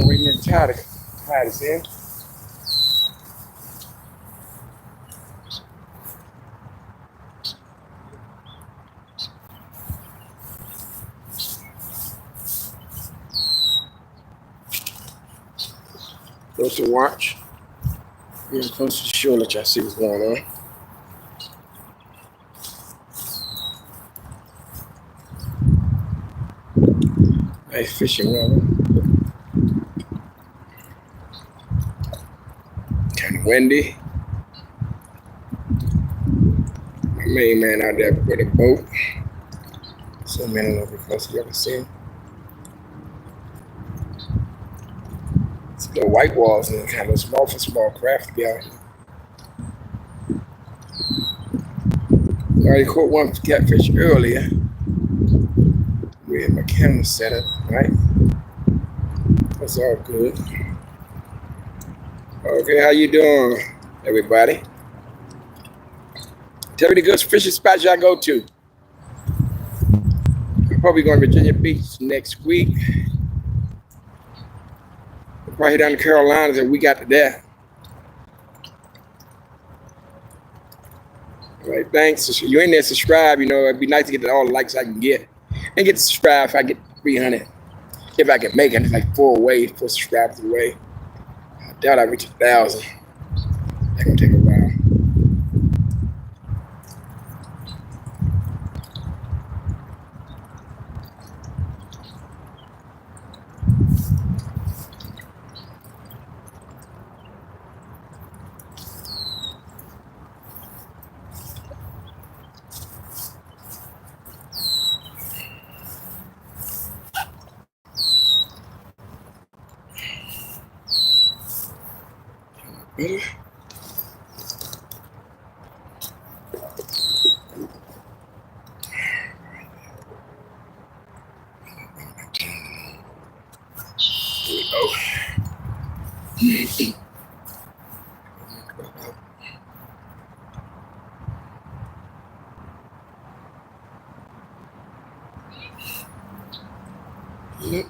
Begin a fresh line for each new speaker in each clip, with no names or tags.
waiting in tide is in. Close to watch. Yeah, close to the shore, let y'all see what's going on. Nice fishing weather. Kind of windy. My main man out there with a boat. So man, I don't know if close you ever seen. It's little white walls and kind of small for small craft to be out here. I already caught one catfish earlier. We had my camera set up, right? That's all good. Okay, how you doing, everybody? Tell me the good fishing spots y'all go to. I'm probably going to Virginia Beach next week. We'll probably head down to Carolinas and we got to there. All right, thanks. If you're in there, subscribe. You know, it'd be nice to get all the likes I can get. And get to subscribe if I get 300. If I can make it, it's like 4 subscribers away. I doubt I reach 1,000. That's going to take a while. Better. Here we go. Yep.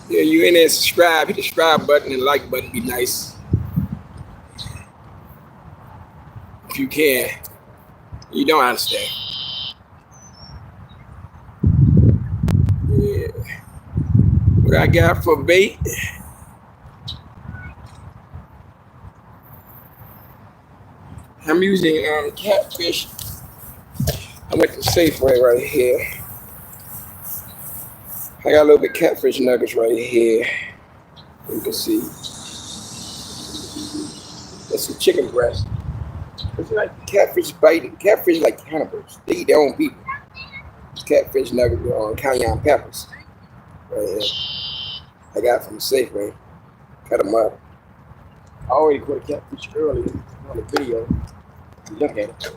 Yeah, you in there, subscribe. Hit the subscribe button and like button. Be nice. If you can. You don't understand. Yeah. What I got for bait? I'm using Catfish. I went to Safeway right here. I got a little bit of catfish nuggets right here. You can see. That's some chicken breast. It's like catfish biting. Catfish like cannibals. They eat their own people. It's catfish nuggets on cayenne peppers. Right here. I got from Safeway. Cut them up. I already caught a catfish earlier on the video. Look at it.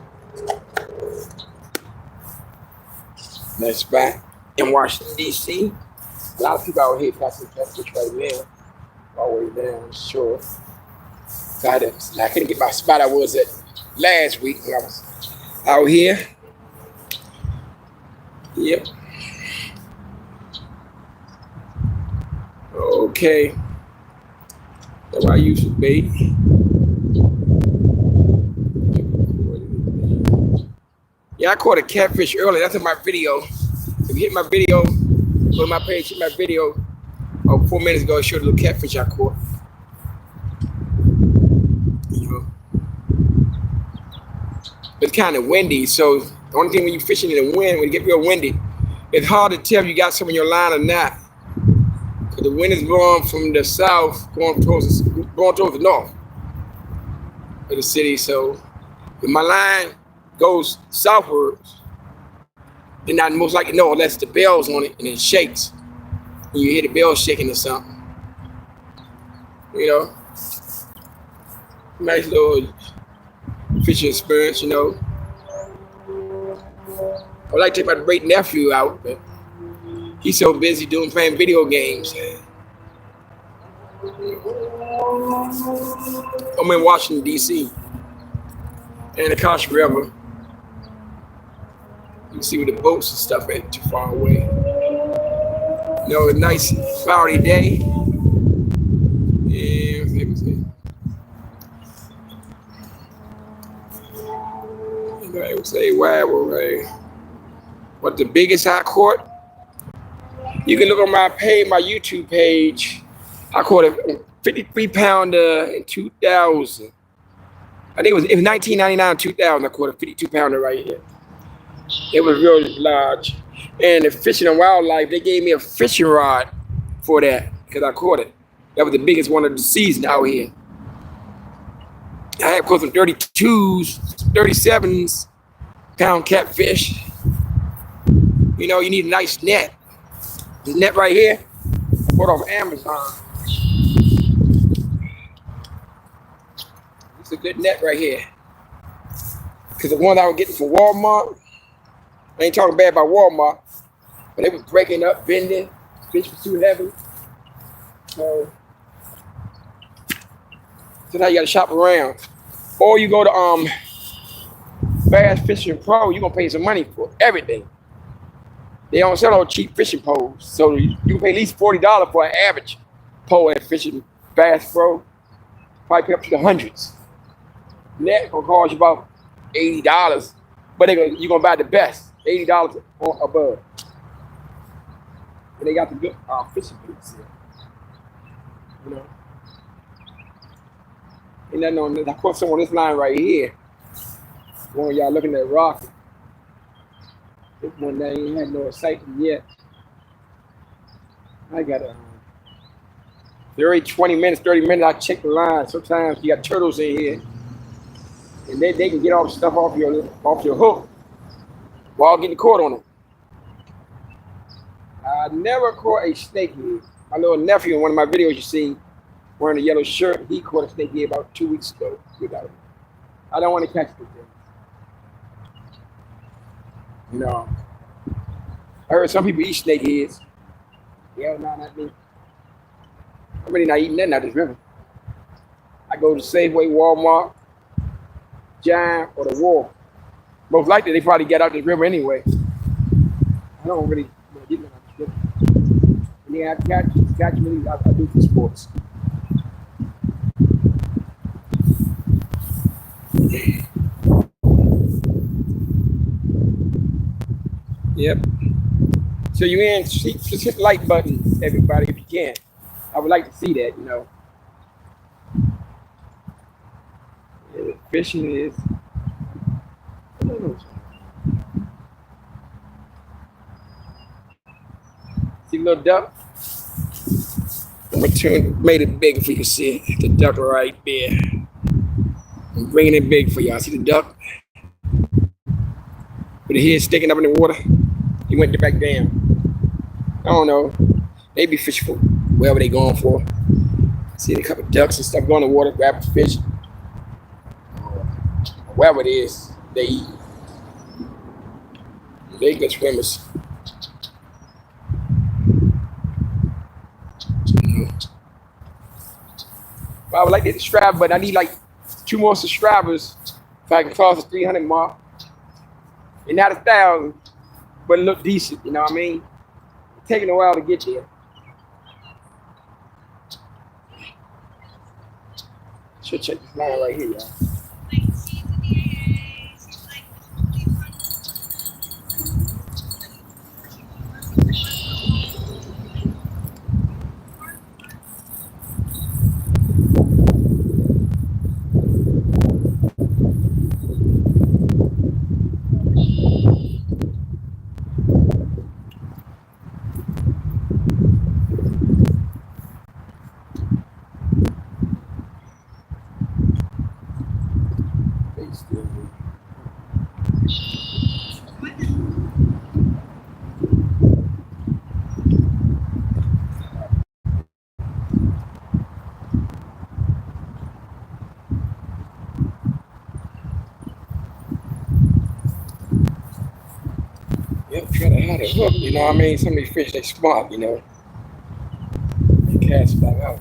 Nice spot in Washington, D.C. A lot of people out here catching catfish right now. All the way down the shore. So I couldn't get my spot I was at last week when I was out here. Yep. Okay. That's what I use for bait. Yeah, I caught a catfish earlier. That's in my video. If you hit my video, go to my page, hit my video. 4 minutes ago, I showed a little catfish I caught. You know. It's kind of windy, so the only thing when you're fishing in the wind, when you get real windy, it's hard to tell if you got some in your line or not. Because the wind is blowing from the south, going towards the north of the city. So if my line goes southwards, then I most likely know unless the bell's on it and it shakes. And you hear the bell shaking or something. You know. Nice little fishing experience, you know. I would like to take my great nephew out, but he's so busy playing video games. I'm in Washington, D.C. Anacostia River. You can see where the boats and stuff ain't too far away. A nice cloudy day. And I would say, what the biggest I caught? You can look on my page, my YouTube page. I caught a 53 pounder in 2000. I think it was 1999, 2000. I caught a 52 pounder right here. It was really large. And the Fishing and Wildlife, they gave me a fishing rod for that because I caught it. That was the biggest one of the season out here. I had caught some 32s, 37s, pound catfish. You need a nice net. This net right here, I bought off Amazon. It's a good net right here. Because the one I was getting from Walmart, I ain't talking bad about Walmart, but it was breaking up, bending, fish was too heavy. So now you gotta shop around. Or you go to Bass Fishing Pro, you're gonna pay some money for everything. They don't sell no cheap fishing poles. So you can pay at least $40 for an average pole at Fishing Bass Pro. Probably pay up to the hundreds. Net gonna cost you about $80. But you're gonna buy the best. $80 or above. And they got the good fishing boots here. And then I caught some on this line right here. One of y'all looking at rocket. This one that ain't had no excitement yet. I got 30 minutes, I check the line. Sometimes you got turtles in here. And they can get all the stuff off your hook while getting caught on them. I never caught a snakehead. My little nephew in one of my videos you see wearing a yellow shirt, he caught a snakehead about 2 weeks ago without it. I don't want to catch the thing. I heard some people eat snakeheads. Yeah, no, not me. I'm really not eating that out of this river. I go to Safeway, Walmart, Giant, or the Wharf. Most likely they probably get out this river anyway. I don't really get them out this river. And then I catch me, I do for sports. Yep. So you just hit the like button, everybody, if you can. I would like to see that, Yeah, fishing is. I don't know. See the little duck? I'm gonna made it big for you to see it. The duck right there. I'm bringing it big for y'all. See the duck? With the head sticking up in the water. He went back down. I don't know. They be fishing for wherever they going for. See a couple of ducks and stuff going in the water, grab a fish. Wherever it is, they eat. They good swimmers. I would like to subscribe, but I need like 2 more subscribers if I can cross the 300 mark. And not 1,000, but it look decent, you know what I mean? It's taking a while to get there. Should check this line right here, y'all. Try to have a hook, you know what I mean? Some of these fish, they smart, They cast back out.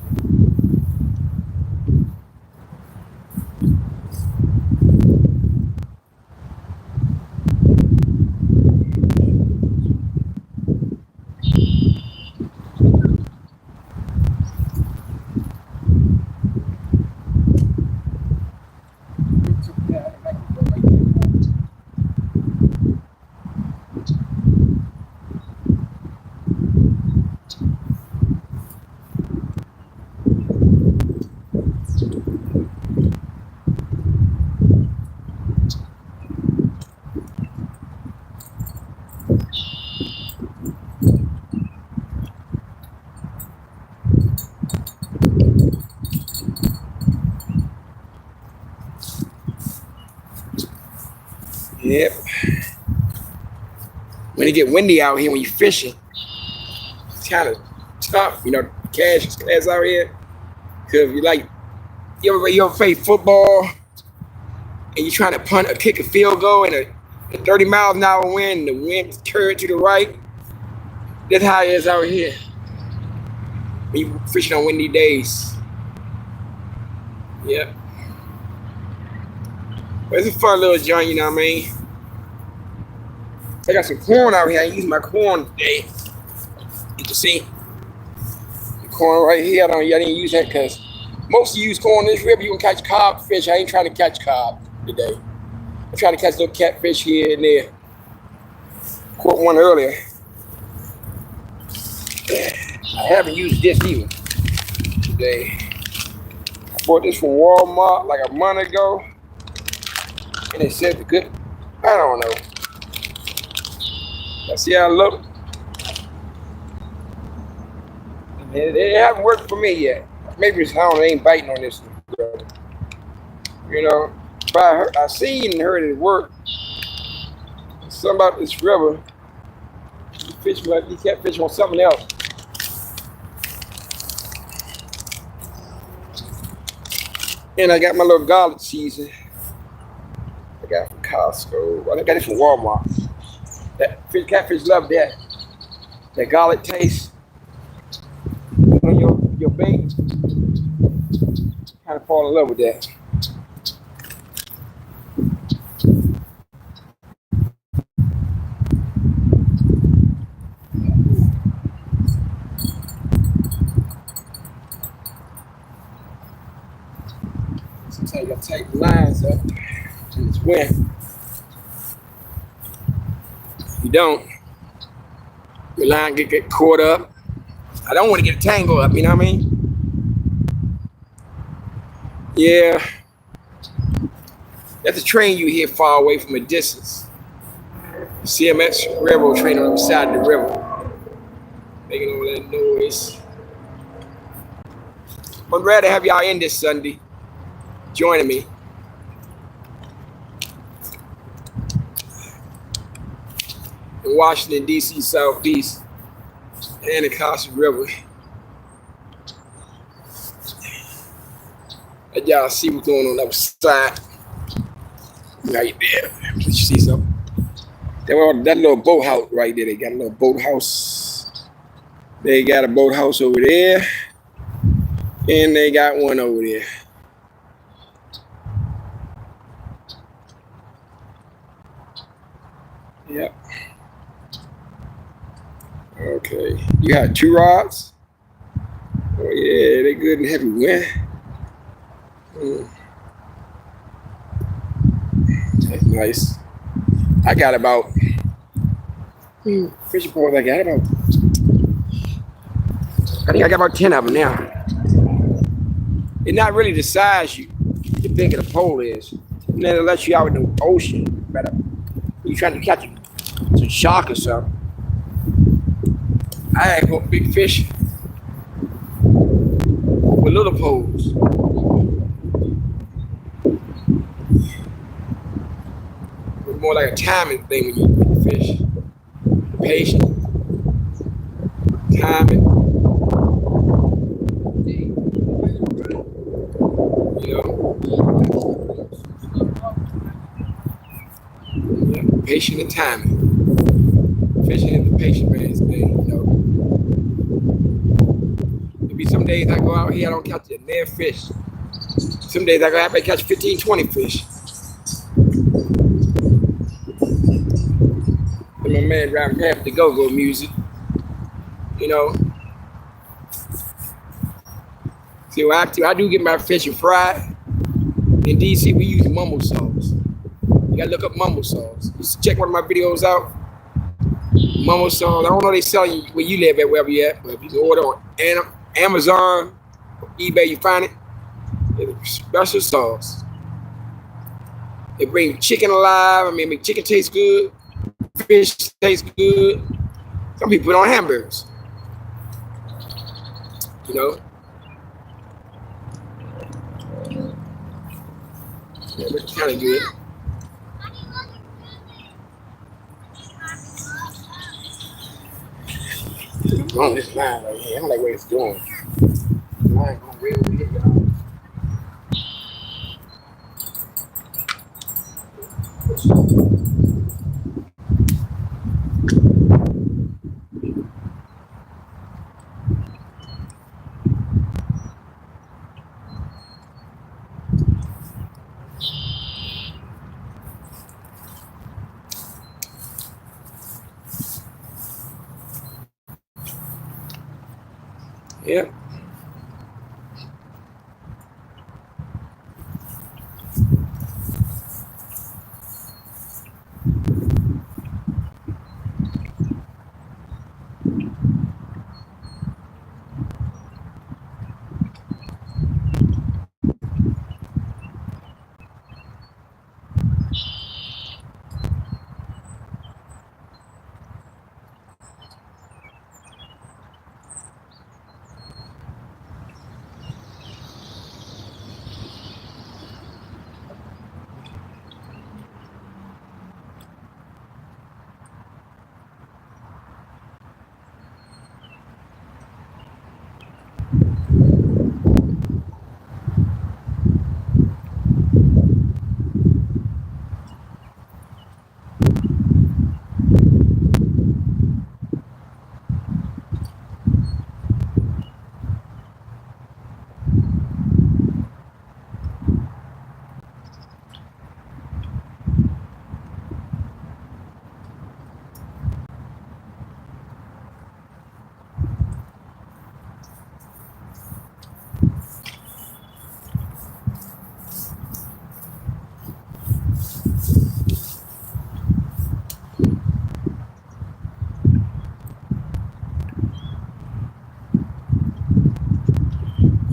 Yep. When it get windy out here, when you're fishing, it's kind of tough. You know, cash is class out here. Cause you ever play football and you're trying to punt or kick a field goal and a 30 miles an hour wind, and the wind curved to the right. That's how it is out here. When you fishing on windy days. Yep. But it's a fun little joint, you know what I mean? I got some corn out here. I ain't using my corn today. You can see the corn right here. I didn't use that because most of you use corn in this river. You can catch codfish. I ain't trying to catch cod today. I'm trying to catch little catfish here and there. Caught one earlier. I haven't used this either today. I bought this from Walmart like a month ago. And it said the good, I don't know. Let's see how it look. It hasn't worked for me yet. Maybe it's, I don't know, it ain't biting on this. You know, but I seen and heard it work. Something about this river. You can't fish on something else. And I got my little garlic season. I got it from Costco. I got it from Walmart. That catfish love that. That garlic taste on your bait. Kind of fall in love with that. Sometimes you gotta tighten the lines up in this wind. You don't, your line get caught up. I don't want to get a tangle up, you know what I mean? Yeah. That's a train you hear far away from a distance. CMX railroad train on the side of the river. Making all that noise. I'm glad to have y'all in this Sunday. Joining me. In Washington, D.C. Southeast, Anacostia River. Let y'all see what's going on the other side. Right there. Let you see something. That little boathouse right there. They got a little boathouse. They got a boathouse over there. And they got one over there. Yep. Okay. You got 2 rods? Oh yeah, they good and heavy wind. That's nice. I got about fishing poles. I think I got about 10 of them now. It's not really the size the bigger the pole is. And then it lets you out in the ocean better. You trying to catch some shark or something. I had caught big fish with little poles. It's more like a timing thing when you fish. Patient. Timing. You know. Yeah, patient and timing. Fishing is the patient man's thing, you know. There'll be some days I go out here, I don't catch a damn fish. Some days I go out and catch 15, 20 fish. And my man driving past the go-go music, you know. See, I do get my fishing fried. In DC, we use mumble sauce. You gotta look up mumble sauce. Just check one of my videos out. Mumble sauce. I don't know they sell you where you live at, wherever you at, but if you can order on Amazon, eBay, you find it. It's a special sauce. It brings chicken alive. I mean, make chicken taste good. Fish tastes good. Some people put on hamburgers. You know? Yeah, it's kind of good. on this line right here. I don't like what it's doing. Line going way over here, y'all. Yep.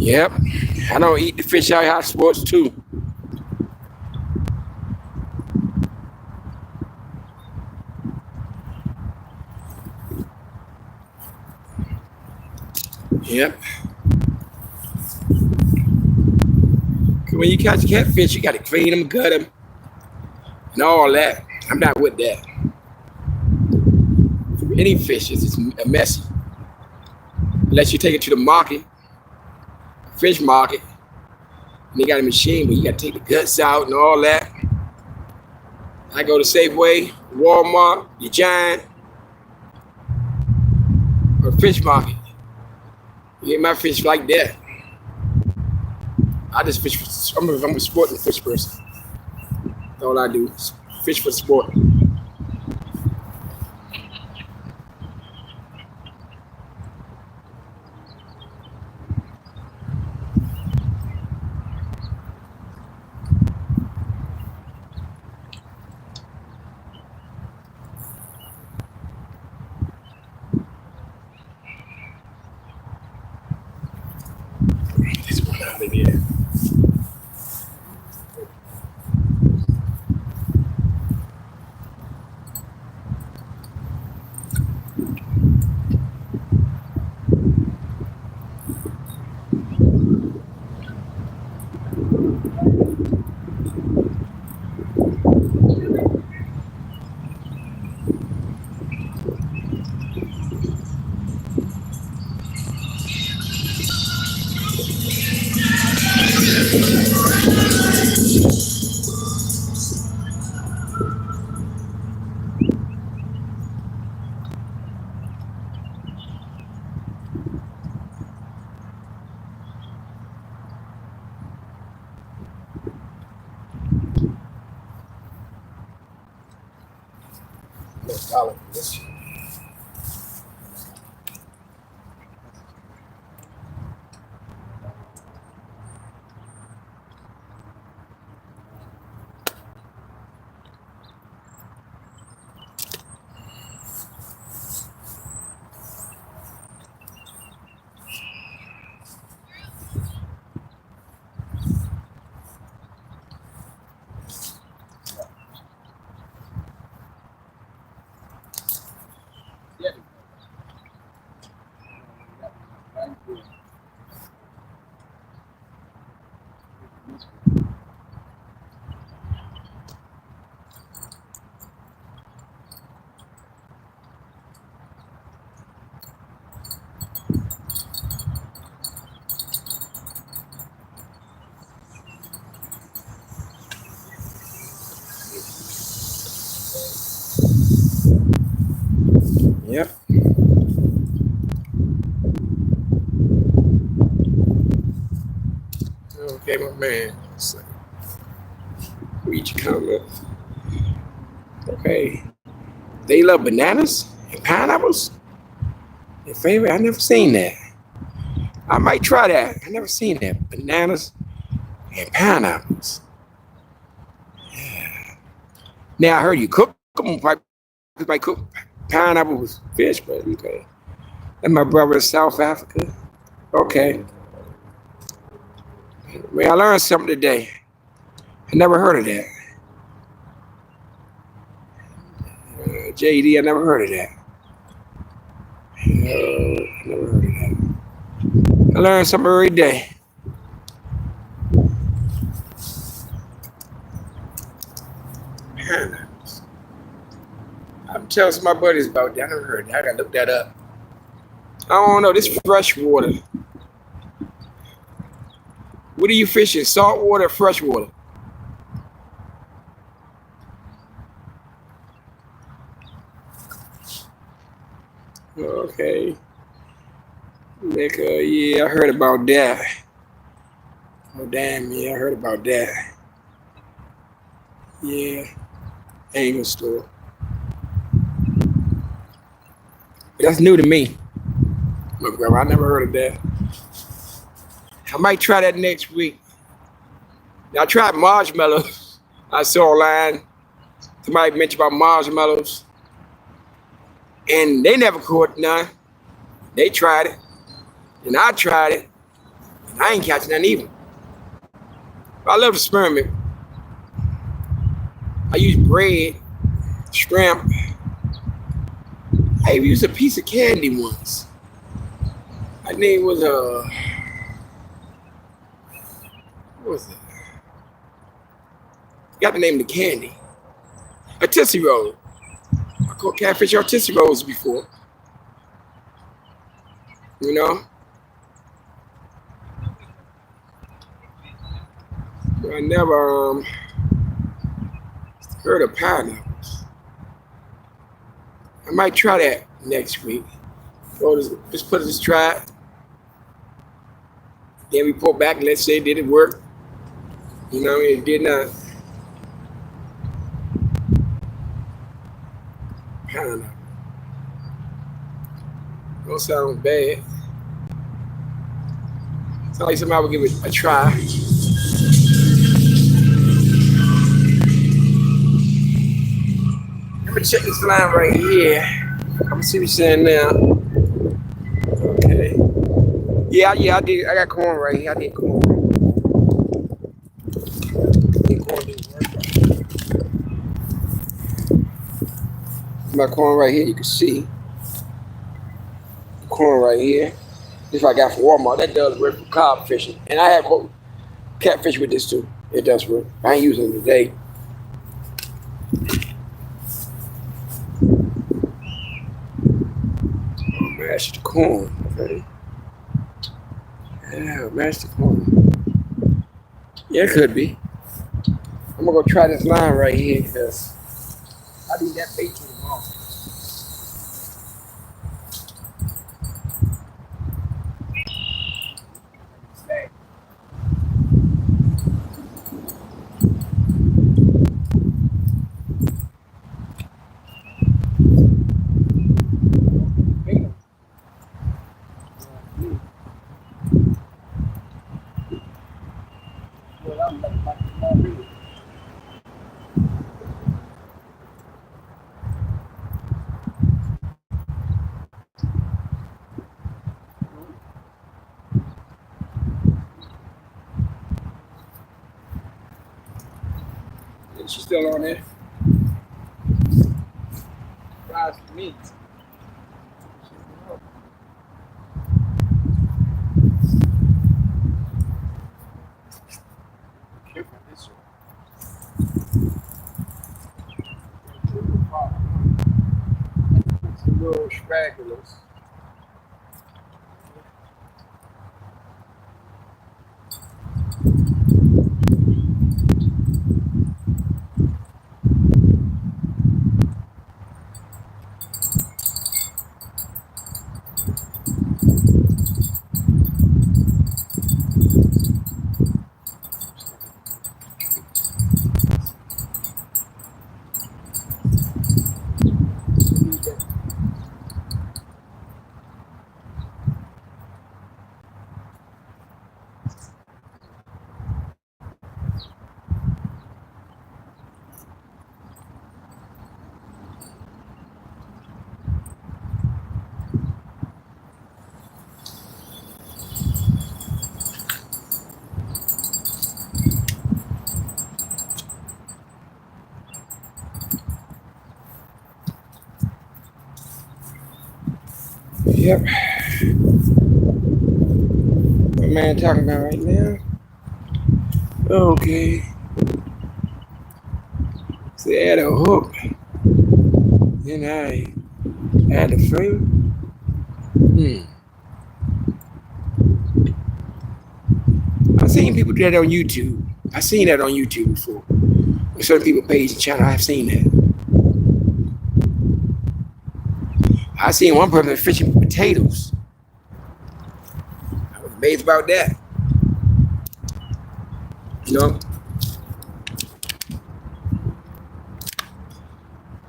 Yep. I don't eat the fish out here sports too. Yep. When you catch a catfish, you got to clean them, gut them, and all that. I'm not with that. For any fish, it's messy. Unless you take it to the market, fish market, and they got a machine where you got to take the guts out and all that. I go to Safeway, Walmart, the Giant, or fish market. You get my fish like that. I just fish for, I'm a sporting fish person. That's all I do. Fish for sport. This one out of here. Let's call it this. Okay, my man. So, read your comment. Okay. They love bananas and pineapples? Their favorite? I never seen that. I might try that. I never seen that. Bananas and pineapples. Now I heard you cook them. Might cook pineapple with fish, but okay. And my brother in South Africa. Okay. Man, I learned something today. I never heard of that. JD, I never heard of that. I never heard of that. I learn something every day. I'm telling some of my buddies about that. I never heard that. I gotta look that up. I don't know. This fresh water. What are you fishing? Salt water or fresh water? Okay. Like, yeah, I heard about that. Oh, damn, yeah, I heard about that. Yeah, angle store. But that's new to me. Look, bro, I never heard of that. I might try that next week. I tried marshmallows. I saw online. Somebody mentioned about marshmallows. And they never caught none. They tried it. And I tried it. And I ain't catching none either. I love the spearmint. I use bread, shrimp. I even used a piece of candy once. My name was what was it? Got the name of the candy. A Tootsie Roll. I caught catfish or Tootsie Rolls before. You know? I never heard of pineapples. I might try that next week. So just put this try it. Then report back and let's say did it work. You know, it did not. Pineapple. Don't sound bad. Sounds like somebody would give it a try. Let me check this line right here. I'm gonna see what you're saying now. Okay. Yeah, I did. I got corn right here. I did corn. My corn right here, you can see. Corn right here. This is what I got from Walmart. That does work for carp fishing. And I have catfish with this too. It does work. I ain't using it today. Mash the corn. Okay. Yeah, mash the corn. Yeah, it could be. I'm gonna go try this line right here because I need that bait to the ball. She's still on there. Surprise for me. Careful this one. Some little stragglers. Yep. What man talking about right now? Okay. So they had a hook. Then I had the frame. I've seen people do that on YouTube. I've seen that on YouTube before. Certain people page and channel. I've seen that. I seen one person fishing potatoes. I was amazed about that. You know?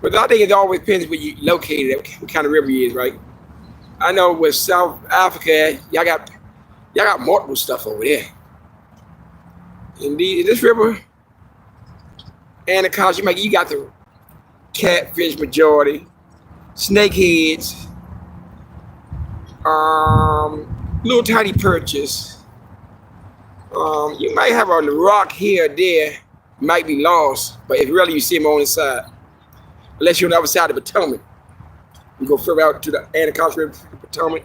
But I think it always depends where you located at, what kind of river you is, right? I know with South Africa, y'all got multiple stuff over there. Indeed, this river, Anacostia, you got the catfish majority, snakeheads, little tiny perches. You might have a rock here or there, might be lost, but if really you see them on the side, unless you're on the other side of the Potomac. You go further out to the Anacostia River, Potomac,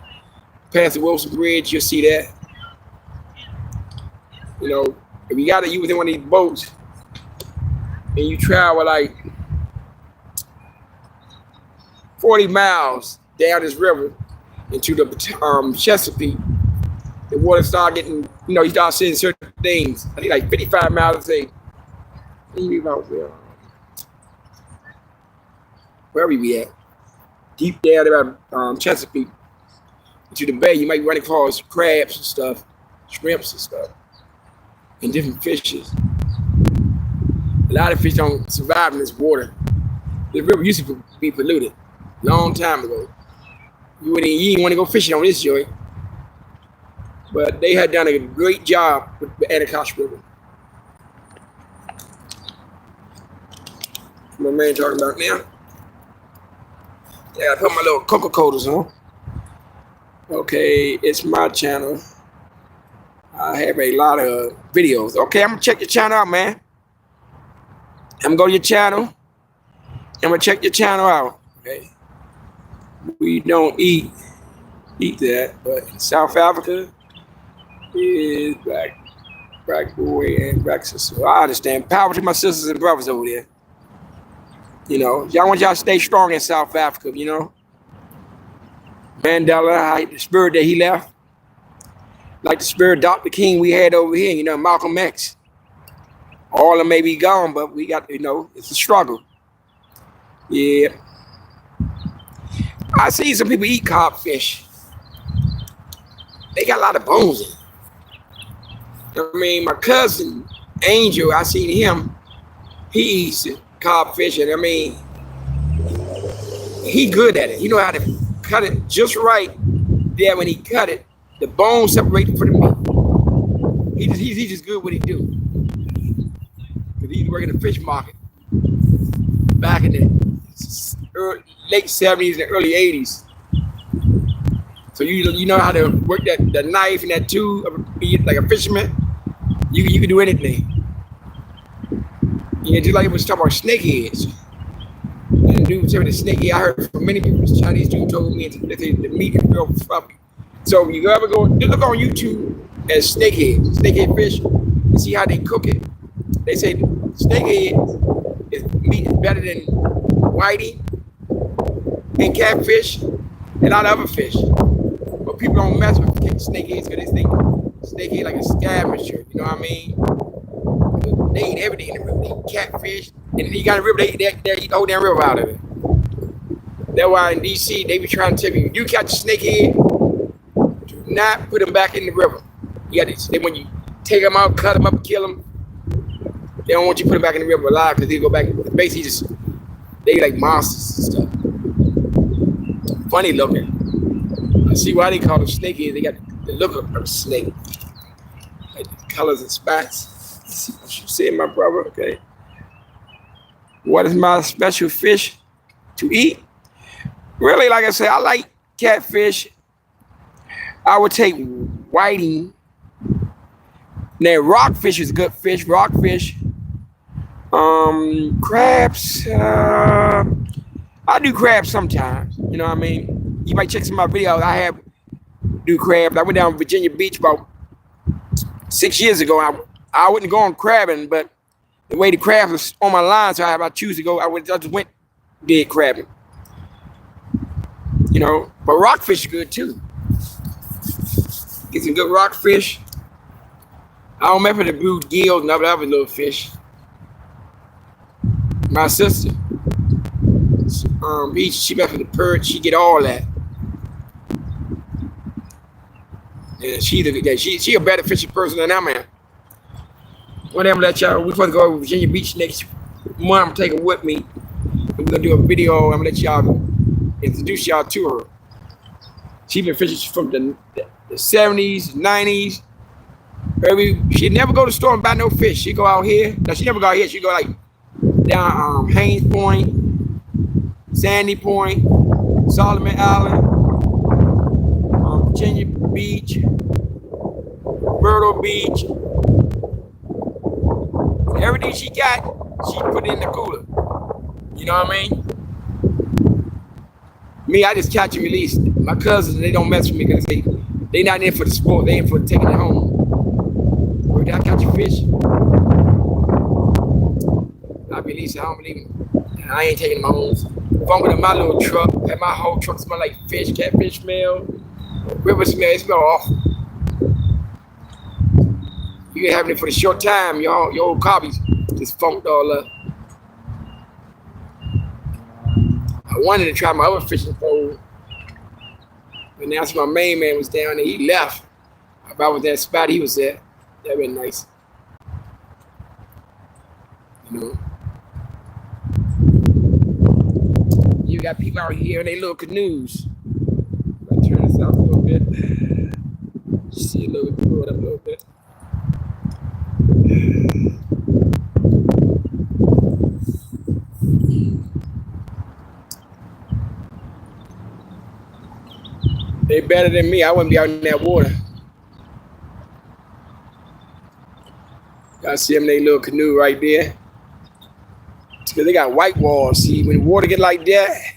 past the Wilson Bridge, you'll see that. You know, if you got to use one of these boats and you travel like 40 miles down this river into the Chesapeake, the water start getting, you start seeing certain things. I think like 55 miles a day. Where we at? Deep down about Chesapeake into the bay, you might run across crabs and stuff, shrimps and stuff, and different fishes. A lot of fish don't survive in this water. The river used to be polluted a long time ago. You didn't want to go fishing on this joint, but they had done a great job with the Anacostia River. My man talking about now. Yeah, I put my little Coca-Colas on. Okay, it's my channel. I have a lot of videos. Okay, I'm gonna check your channel out, man. I'm gonna go to your channel. I'm gonna check your channel out. Okay. We don't eat that, but in South Africa is black boy and black sister. So I understand. Power to my sisters and brothers over there. Y'all want y'all to stay strong in South Africa, Mandela, the spirit that he left, like the spirit of Dr. King we had over here, Malcolm X. All of them may be gone, but we got, it's a struggle. Yeah. I see some people eat codfish. They got a lot of bones in it. My cousin, Angel, I seen him. He eats codfish, and he good at it. He know how to cut it just right. There, when he cut it, the bone separated from the meat. He's just good what he do. Cause he working the fish market back in the late 70s and early 80s. So you know how to work the knife and that tube, be like a fisherman. You can do anything. Just like it was talking about snakeheads. And dude said the snakehead, I heard from many people, this Chinese dude told me that the meat is real fluffy. So you ever go, look on YouTube at snakehead fish, and see how they cook it. They say snakehead meat is better than whiting and catfish and a lot of other fish. But people don't mess with snakeheads because they think snakehead like a scavenger, you know what I mean? They eat everything in the river. They eat catfish. And you got a river, they eat the whole damn river out of it. That's why in DC, they be trying to tell you, you catch a snakehead, do not put them back in the river. You got to, when you take them out, cut them up, kill them, they don't want you to put them back in the river alive because they go back, basically they like monsters and stuff. Funny looking. I see why they call them snakeheads. They got the look of a snake. Like the colors and spots. See what you said, my brother, okay? What is my special fish to eat? Really, like I said, I like catfish. I would take whiting. Now, rockfish is a good fish. Rockfish. Crabs. I do crabs sometimes. You know what I mean? You might check some of my videos. I have do crabs. I went down to Virginia Beach about 6 years ago. I wouldn't go on crabbing, but the way the crab was on my line, so I choose to go. I just went did crabbing. You know, but rockfish is good too. Get some good rockfish. I don't remember the blue gills and other little fish. My sister, she met for the perch. She get all that. Yeah, she a better fishing person than I am. Whatever, let y'all. We're supposed to go to Virginia Beach next month. I'm taking with me. We're gonna do a video. I'm gonna let y'all introduce y'all to her. She been fishing from the 70s, 90s. She'd never go to the store and buy no fish. She go out here. No, she never go out here. She go like down Haynes Point, Sandy Point, Solomon Island, Virginia Beach, Myrtle Beach. Everything she got, she put in the cooler. You know what I mean? Me, I just catch and release. My cousins, they don't mess with me because they not in for the sport. They in for taking it home. Where did I catch a fish? I release it. I don't believe it. I ain't taking them home. If I'm with my little truck, and my whole truck smell like fish, catfish smell, river smell, it smell awful. You been having it for a short time, your old copies just funked all up. I wanted to try my other fishing pole, but now my main man was down there. He left. If I was that spot he was at, that'd been nice. You know, you got people out here in their little canoes. I'll turn this out a little bit. See a little bit, pull it up a little bit. They better than me. I wouldn't be out in that water. Y'all see them in their little canoe right there. Because they got white walls. See, when the water get like that,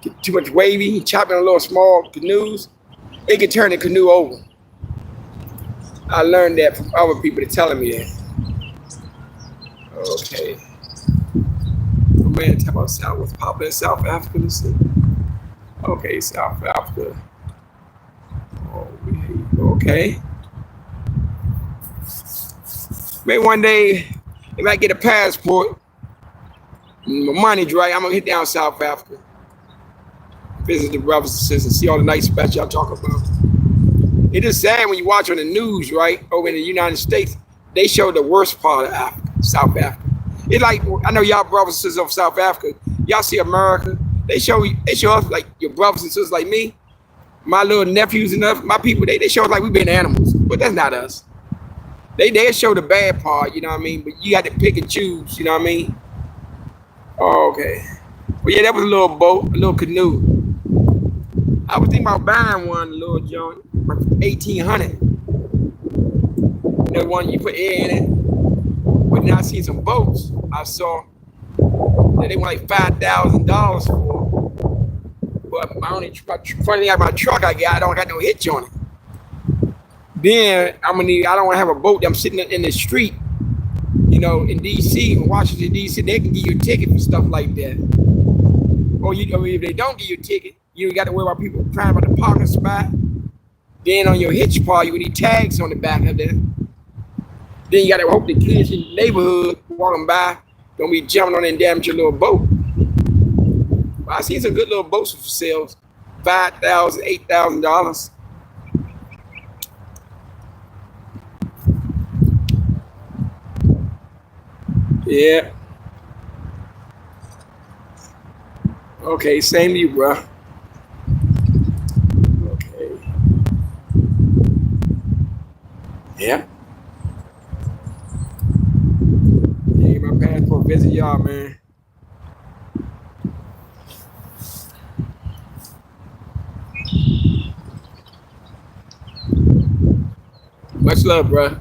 get too much wavy, chopping on little small canoes, it can turn the canoe over. I learned that from other people that telling me that. Okay. Oh man, talk about what's popular in South Africa. Let's see. Okay, South Africa. Oh, okay. Maybe one day, if I get a passport, my money's right, I'm gonna hit down South Africa. Visit the brothers and sisters, see all the nice spots y'all talk about. It is sad when you watch on the news, right, over in the United States, they show the worst part of Africa, South Africa. It's like, I know y'all brothers and sisters of South Africa, y'all see America, they show us like your brothers and sisters like me, my little nephews and us, my people, they show us like we've been animals, but that's not us. They show the bad part, you know what I mean, but you got to pick and choose, you know what I mean? Oh, okay. Well, yeah, that was a little boat, a little canoe. I was thinking about buying one, little joint, for $1,800. You know, one you put air in it. But now I see some boats I saw that they want like $5,000 for. But my only funny thing about my truck I don't got no hitch on it. Then I don't want to have a boat that I'm sitting in the street, you know, in DC, in Washington, DC, they can give you a ticket for stuff like that. Or if they don't give you a ticket, you got to worry about people trying about the parking spot. Then on your hitch part, you need tags on the back of that. Then you got to hope the kids in the neighborhood walking by don't be jumping on and damage your little boat. Well, I seen some good little boats for sale, $5,000, $8,000. Yeah. Okay, same to you, bro. Okay. Yeah. Hey, my passport visit y'all, man. Much love, bro.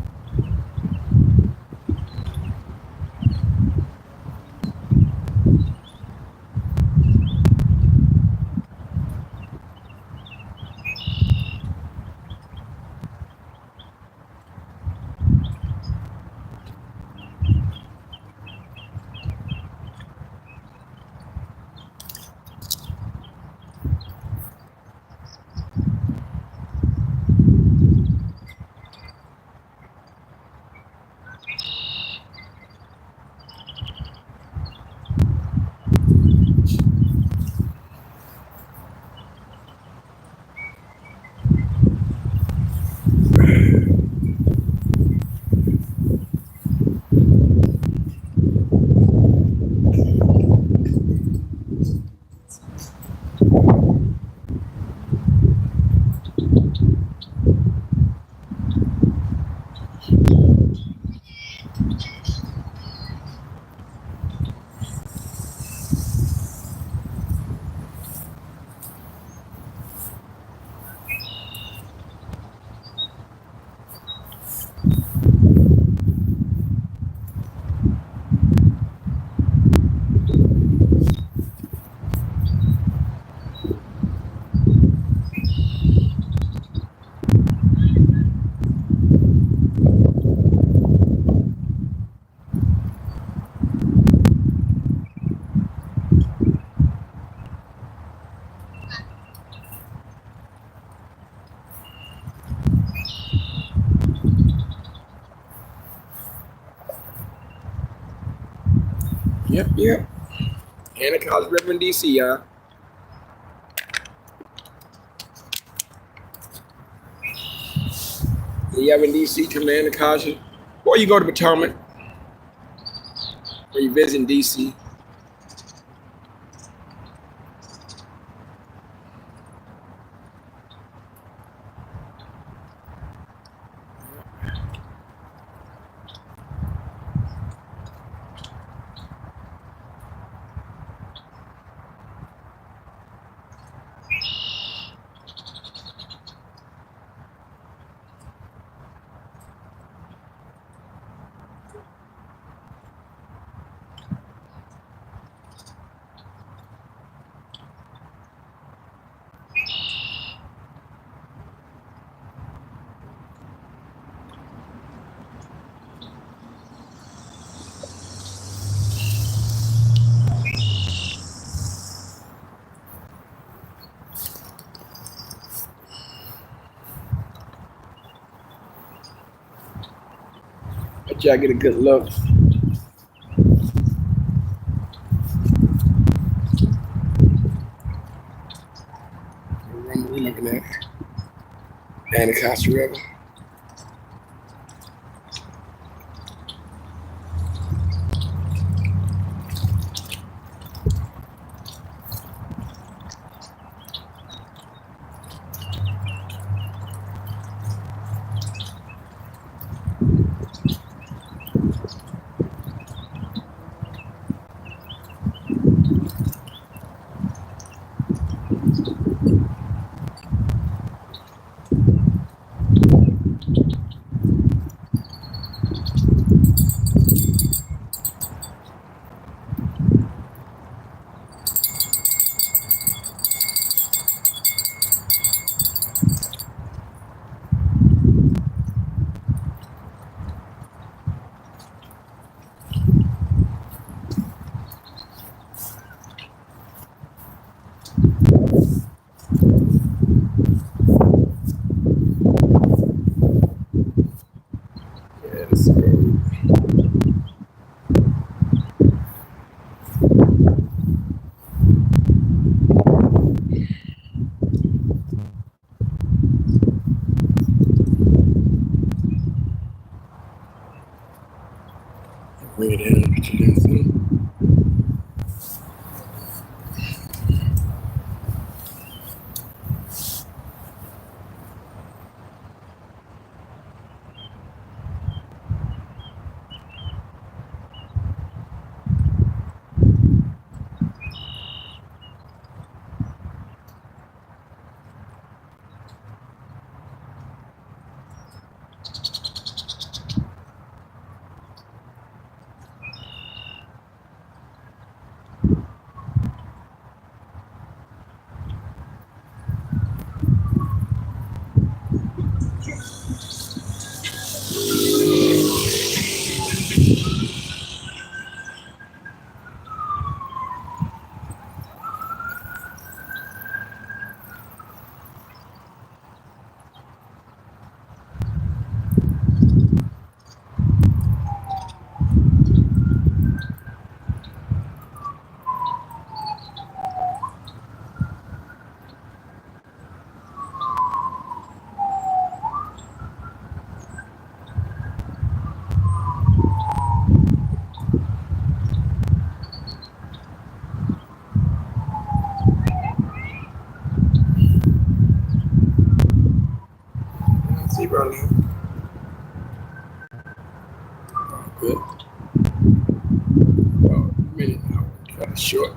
Yep. Anacostia River in DC, y'all. You ever in DC, come to Anacostia, or you go to Potomac, or you visit in DC. Let y'all get a good look. What we looking at? Anacostia River. Yes, bring it in, get you this. See, bro, good. Well, a minute now. Cut it short.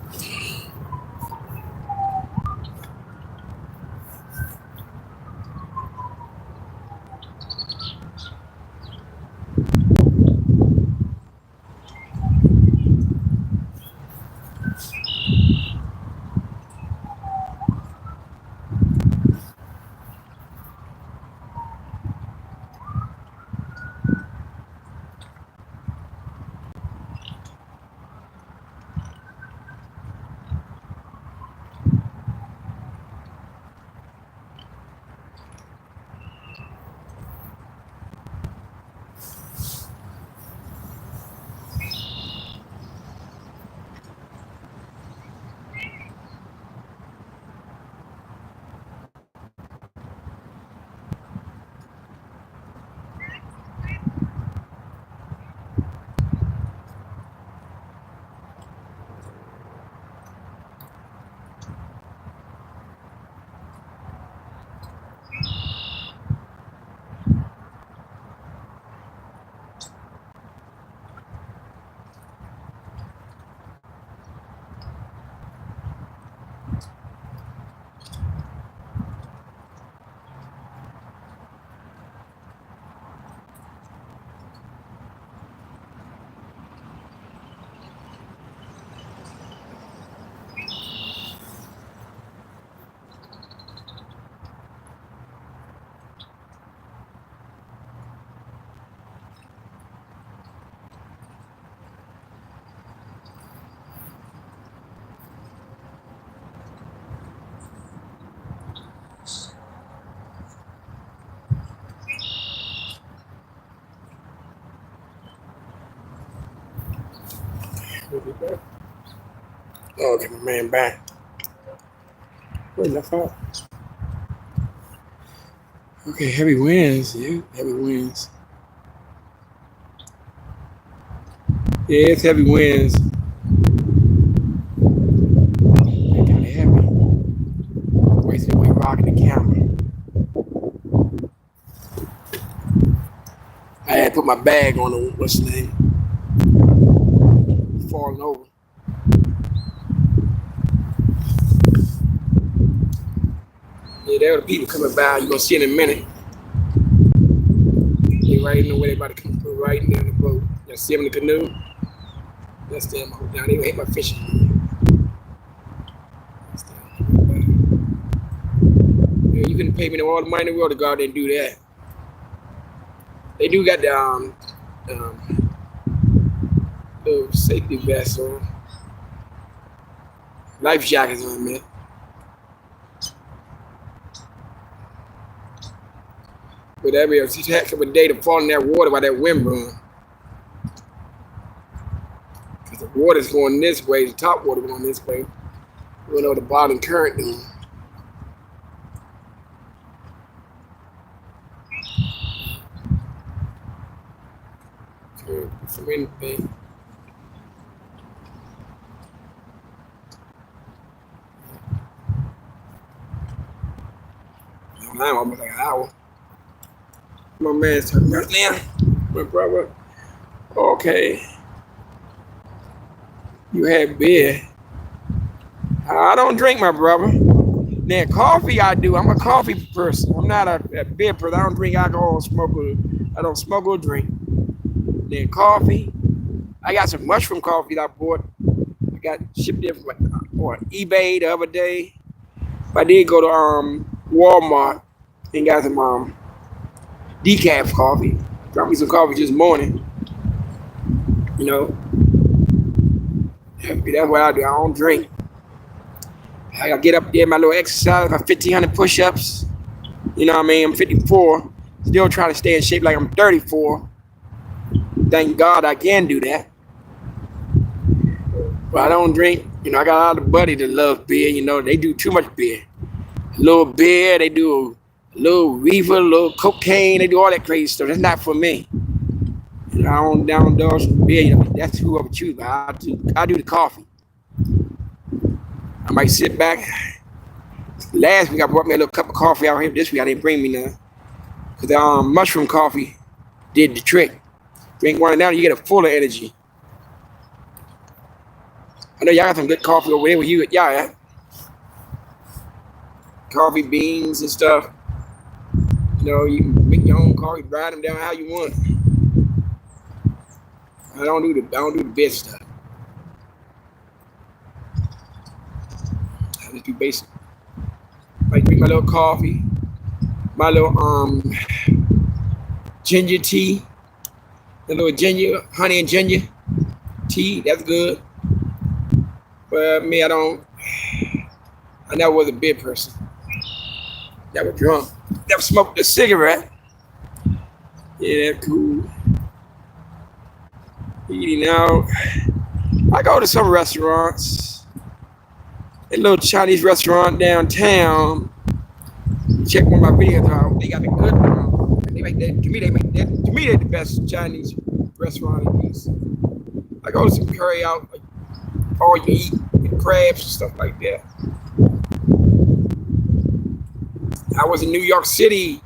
Oh, okay, my man back. Where's that fall? Okay, heavy winds. Yeah, heavy winds. Yeah, it's heavy winds. They're kind of heavy. Wasting away rocking the camera. I had to put my bag on the what's the name? Falling over. Yeah, there are the people coming by. You're gonna see in a minute. They right in the way they about to come through, right in the boat. You see them in the canoe? That's them. Hold down. They hit my fishing. That's them. Yeah, you can pay me all the money in the world to go out there and do that. They do got the little safety vest on. Life jackets on, man. But that be a heck of a day to fall in that water by that wind blowing. Because the water's going this way, the top water going this way. We don't know the bottom current doing. From anything. I'm almost like an hour. My man's talking right now. My brother. Okay. You had beer. I don't drink, my brother. Now, coffee I do. I'm a coffee person. I'm not a beer person. I don't drink alcohol I don't smoke or drink. Then coffee. I got some mushroom coffee that I bought. I got shipped in on eBay the other day. But I did go to Walmart and got some decaf coffee. Got me some coffee this morning. You know, that's what I do. I don't drink. I gotta get up there, my little exercise, my 1,500 push-ups. You know what I mean? I'm 54. Still trying to stay in shape like I'm 34. Thank God I can do that. But I don't drink. You know, I got a lot of buddies that love beer. You know, they do too much beer. A little beer, they do a little reefer, a little cocaine. They do all that crazy stuff. That's not for me. You know, I don't indulge in beer. You know, that's whoever choose. But I do the coffee. I might sit back. Last week I brought me a little cup of coffee out here. This week I didn't bring me none. Because mushroom coffee did the trick. Drink one now, you get a full of energy. I know y'all got some good coffee over there with you. Y'all at coffee beans and stuff. You know, you can make your own coffee, grind them down how you want. I don't do the best stuff. I just do basic. I drink my little coffee, my little ginger tea, the little ginger, honey and ginger tea. That's good. But me, I never was a beer person. Never drunk. Never smoked a cigarette. Yeah, that's cool. Eating out. I go to some restaurants. A little Chinese restaurant downtown. Check one of my videos out. They got the good. They make that. To me, they're the best Chinese restaurant in East. I go to some curry out, like all you eat, and crabs and stuff like that. I was in New York City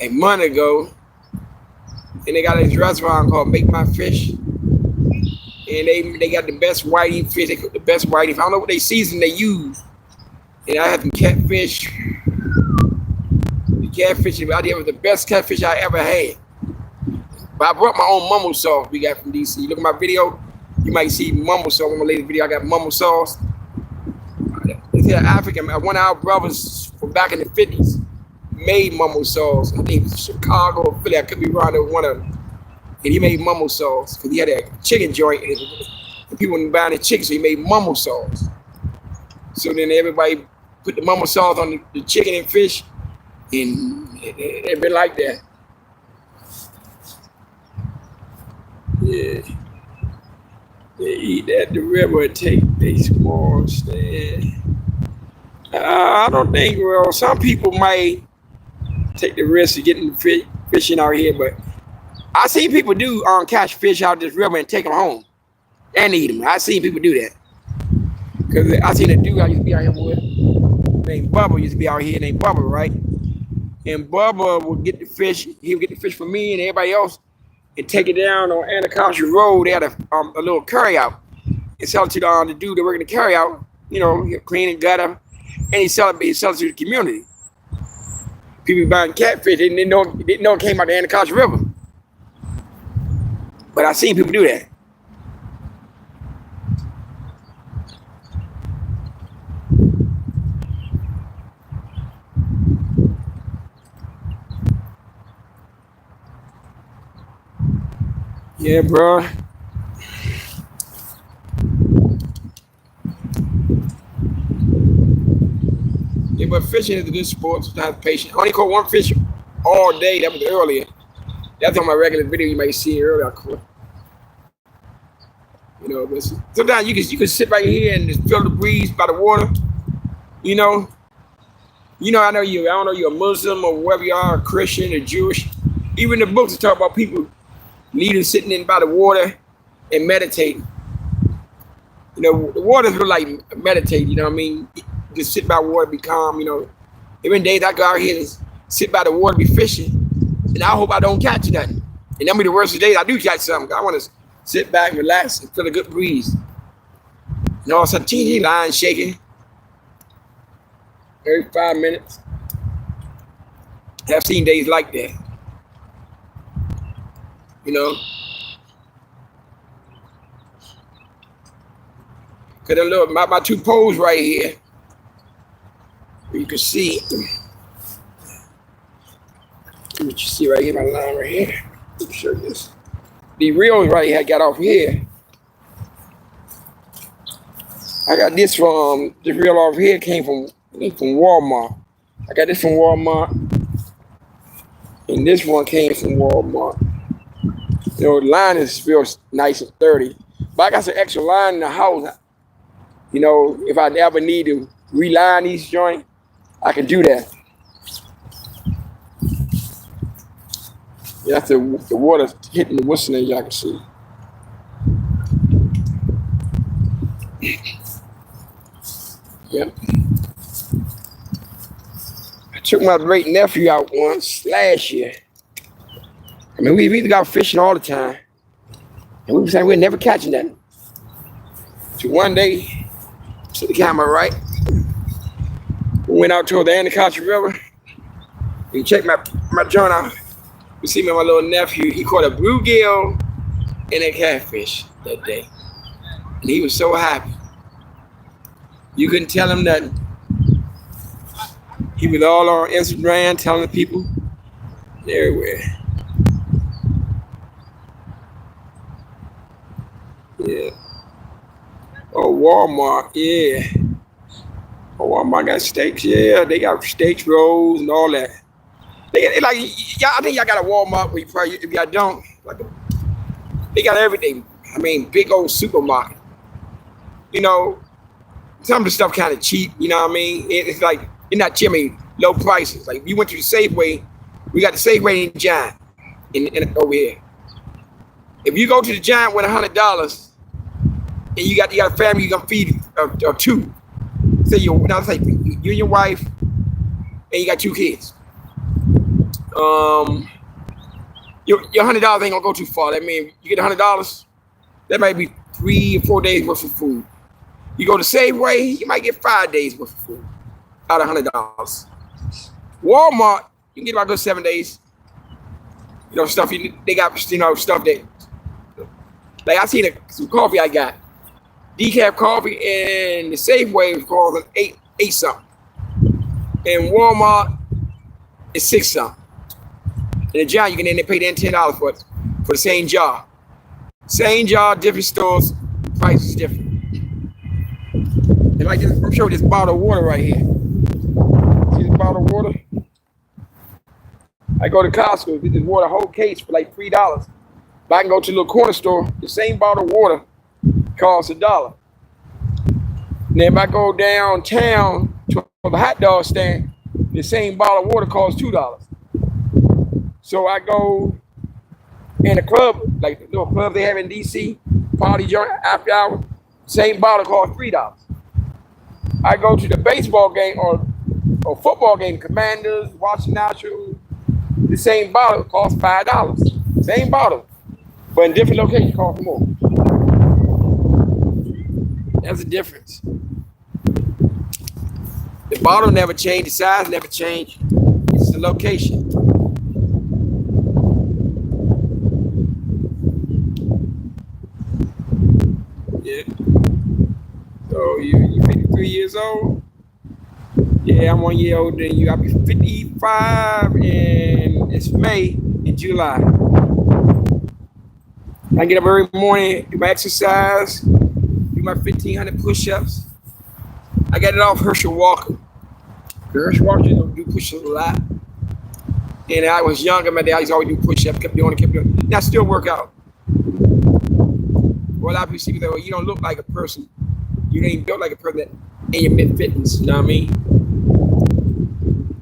a month ago, and they got this restaurant called Make My Fish, and they got the best whiting fish. They cook the best whiting. I don't know what they season they use, and I had some catfish. The catfish out there was the best catfish I ever had. But I brought my own mumble sauce we got from DC. Look at my video, you might see mumble sauce. On my latest video, I got mumble sauce. It's African. One of our brothers from back in the 50s made mumble sauce. I think it's Chicago or Philly. I could be wrong with one of them. And he made mumble sauce because he had a chicken joint and people were buying the chicken, so he made mumble sauce. So then everybody put the mumble sauce on the chicken and fish, and it been like that. Yeah. They eat at the river and take a small stand. I don't think, well, some people might take the risk of getting fishing out here, but I seen people do catch fish out this river and take them home and eat them. I seen people do that. Because I seen a dude I used to be out here with named Bubba, used to be out here named Bubba, right? And Bubba would get the fish, he would get the fish for me and everybody else and take it down on Anacostia Road. They had a little carry out and sell it to the dude that working the carry out, you know, clean and gutter, and he sell it to the community. People buying catfish, they didn't know it came out the Anacostia River. But I seen people do that. Yeah, bro. Yeah, but fishing is a good sport. Sometimes patient. I only caught one fish all day. That was earlier. That's on my regular video. You might see it earlier. I caught. You know, but sometimes you can sit right here and just feel the breeze by the water. You know, I know you. I don't know you're a Muslim or whoever you are, a Christian or Jewish. Even the books talk about people needing sitting in by the water and meditating. You know, the water's really like meditate. You know what I mean? Just sit by water, be calm. You know, even days I go out here and sit by the water, be fishing, and I hope I don't catch nothing. And that be the worst of the days I do catch something. I want to sit back, relax, and feel a good breeze. And all of a sudden, teeny line shaking every 5 minutes. I've seen days like that. You know, cause look, my two poles right here, you can see what you see right here, my line right here. Let me show you this. The reels right here I got off here. I got this from this reel off here came from Walmart. I got this from Walmart, and this one came from Walmart. You know, the line is real nice and sturdy. But I got some extra line in the house. You know, if I ever need to reline these joints, I can do that. Yeah, that's the water hitting the whistle, as y'all can see. Yep. I took my great nephew out once last year. I mean, we either got fishing all the time, and we were saying we'd never catch nothing. So one day, to the camera, right? We went out toward the Anacostia River. We checked my joint out. We see me and my little nephew. He caught a bluegill and a catfish that day, and he was so happy. You couldn't tell him nothing. He was all on Instagram telling the people everywhere. Yeah. Oh, Walmart, yeah. Oh, Walmart got steaks, yeah. They got steaks, rolls, and all that. They like, y'all, I think y'all got a Walmart where you probably, if y'all don't, like, they got everything. I mean, big old supermarket. You know, some of the stuff kind of cheap, you know what I mean? It's like, it's not cheap, I mean, low prices. Like, if you went to the Safeway, we got the Safeway in Giant in over here. If you go to the Giant with $100, and you got a family you can feed or two. Say you and your wife, and you got two kids. Your $100 ain't gonna go too far. That means you get $100, that might be 3 or 4 days worth of food. You go to Safeway, you might get 5 days worth of food out of $100. Walmart, you can get about those 7 days. You know, stuff they got, you know, stuff that, like I seen some coffee I got. Decaf coffee and the Safeway was called eight something. And Walmart is 6 something. And the Giant, you can end up paying $10 for the same jar. Same jar, different stores, price is different. And like this, I'm showing this bottle of water right here. See this bottle of water? I go to Costco, get this water whole case for like $3. But I can go to a little corner store, the same bottle of water costs $1. Then if I go downtown to the hot dog stand, the same bottle of water costs $2. So I go in a club, like the little club they have in DC, party joint after hours, same bottle costs $3. I go to the baseball game or football game, Commanders, Washington Nationals, the same bottle costs $5. Same bottle, but in different locations costs more. That's the difference. The bottle never changed, the size never changed. It's the location. Yeah. So you 53 years old? Yeah, I'm 1 year older than you. I'll be 55 and it's May and July. I get up every morning, do my exercise, do my 1,500 push-ups. I got it off Herschel Walker. Herschel Walker don't do push-ups a lot. And I was younger, my dad, I used to always do push-ups, kept doing it. And I still work out. Well, a lot of people see me, you don't look like a person. You ain't built like a person that in your mid-fitness, you know what I mean?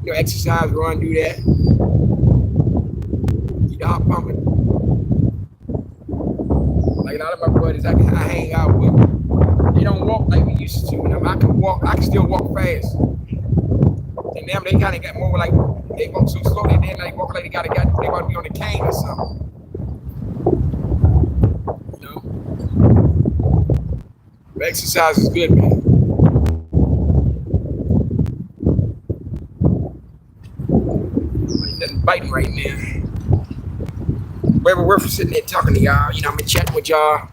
You know, exercise, run, do that. Keep the heart pumping. Like a lot of my buddies I hang out with, they don't walk like we used to. I can walk, I can still walk fast. And them, they kind of got more like, they walk so slowly, they like walk like they gotta be on the cane or something. You know? But exercise is good, man. Ain't nothing biting right now. Wherever we're for sitting there talking to y'all, you know, I'm chatting with y'all.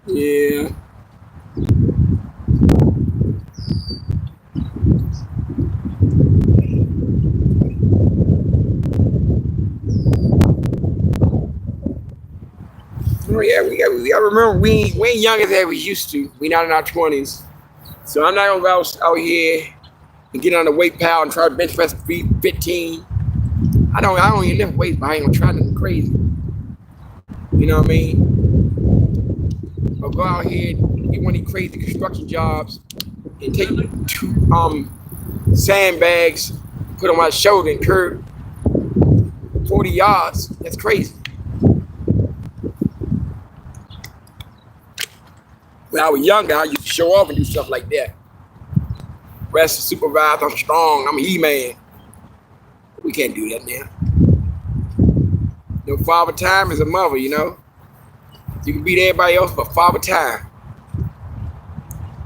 Yeah. Oh yeah, we gotta remember we ain't young as we used to. We not in our 20s. So I'm not gonna go out here and get on the weight pile and try to bench press 15. I don't even lift weights, but I ain't gonna try nothing crazy. You know what I mean? Or go out here and get one of these crazy construction jobs and take 2 sandbags, put on my shoulder and curve 40 yards. That's crazy. When I was younger, I used to show off and do stuff like that. Rest supervised, I'm strong, I'm a He-Man. We can't do that now. No father time is a mother, you know. You can beat everybody else, but father time.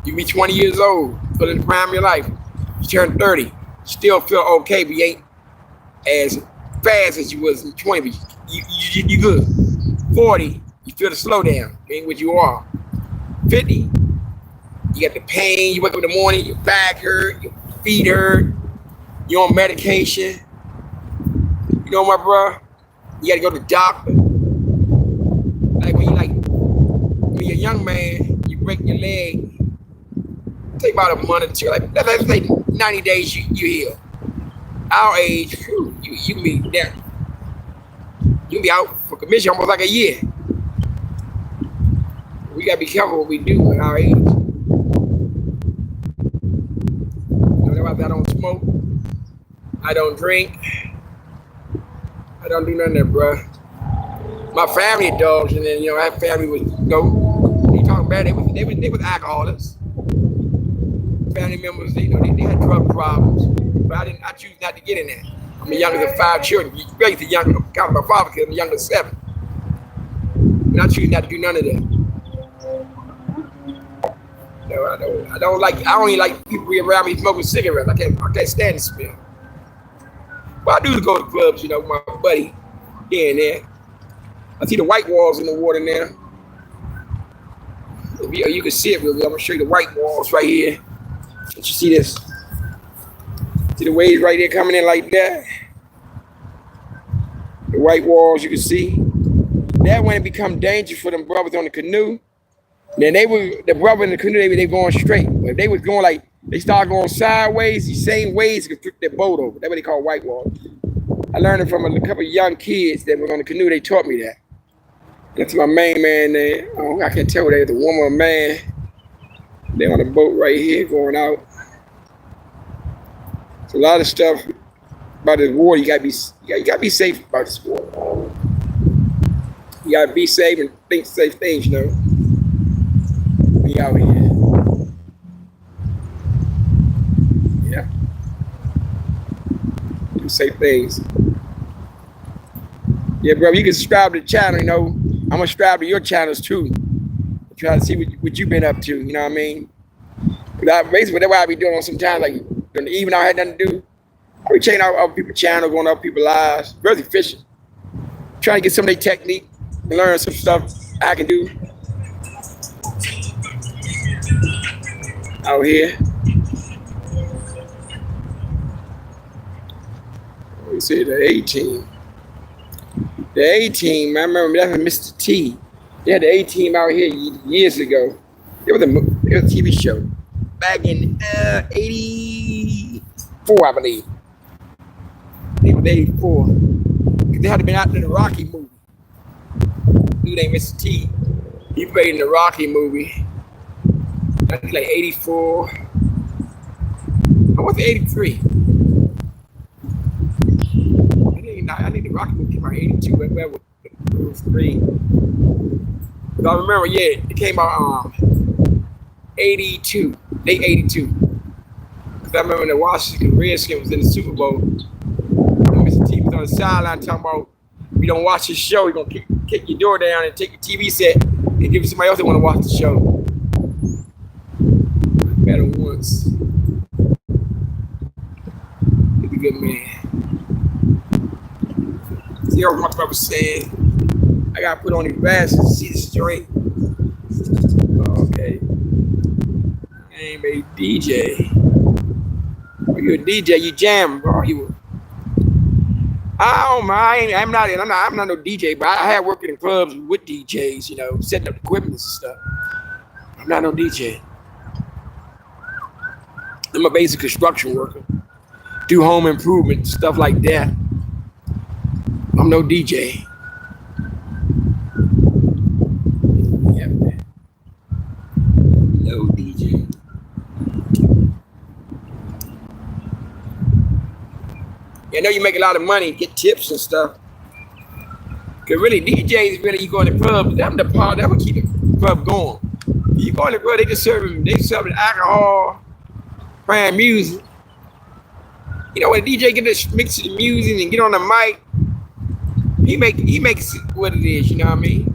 You can be 20 years old, still in the prime of your life. You turn 30, still feel okay, but you ain't as fast as you was in 20, but you good. 40, you feel the slowdown, ain't what you are. 50, you got the pain, you wake up in the morning, your back hurt, your feet hurt, you're on medication. You know, my bro, you gotta go to the doctor. Like when you're a young man, you break your leg, take about a month or two, like let's say 90 days you heal. Our age, you can be there. You can be out for commission almost like a year. We gotta be careful what we do at our age. I don't smoke. I don't drink. I don't do none of that, bro. My family dogs, and then our family was you talking about they was alcoholics. Family members, they had drug problems, but I choose not to get in there. I'm the youngest of 5 children. You raised the youngest, count my father, because I'm the youngest of 7. And I choose not to do none of that. No, I don't even like people around me smoking cigarettes. I can't stand the smell. But I do go to clubs, with my buddy here and there. I see the white walls in the water now. You can see it really. I'm gonna show you the white walls right here. Don't you see this? See the waves right there coming in like that? The white walls you can see. That when it become dangerous for them brothers on the canoe. Then the brother in the canoe, they going straight. But if they was going like they start going sideways, the same ways you can flip their boat over. That's what they call whitewater. I learned it from a couple of young kids that were on the canoe. They taught me that. That's my main man there. I can't tell whether it's a woman or a man. They're on the boat right here going out. So a lot of stuff about this water. You gotta be safe about this water. You gotta be safe and think safe things, you know. Be out here. Yeah. Do safe things. Yeah, bro, you can subscribe to the channel, you know. I'm gonna subscribe to your channels too. Try to see what you've been up to, you know what I mean? Basically, that's what I be doing on sometimes, like during the evening I had nothing to do. I be checking out other people's channels, going to other people's lives, really fishing. Trying to get some of their technique and learn some stuff I can do out here. Let me see, the A-team. The A-team, I remember that was Mr. T. They had the A-team out here years ago. It was a TV show back in 84, I believe. It was 84. They had been out in the Rocky movie. Dude named Mr. T. He played in the Rocky movie. I think like 84. I was 83. I think the Rocky movie came out 82. Where was it? It was 3. But I remember, yeah, it came out 82. Late 82. Because I remember when the Washington Redskins was in the Super Bowl. And Mr. T was on the sideline talking about, if you don't watch the show, you're going to kick your door down and take your TV set and give it to somebody else that want to watch the show. Better once. He's a good man. See what my brother said? I got to put on these glasses to see this straight. Okay. I ain't a DJ. When you're a DJ, you jam, bro. I'm not no DJ, but I have worked in clubs with DJs, you know, setting up equipment and stuff. I'm not no DJ. I'm a basic construction worker. Do home improvement, stuff like that. I'm no DJ. Yeah, man. No DJ. Yeah, I know you make a lot of money, get tips and stuff. Cause really, DJs really, you go in the club, them the part that will keep the club going. You go in the club, they serving alcohol, playing music. You know, when a DJ get this mix of the music and get on the mic, he makes it what it is, you know what I mean?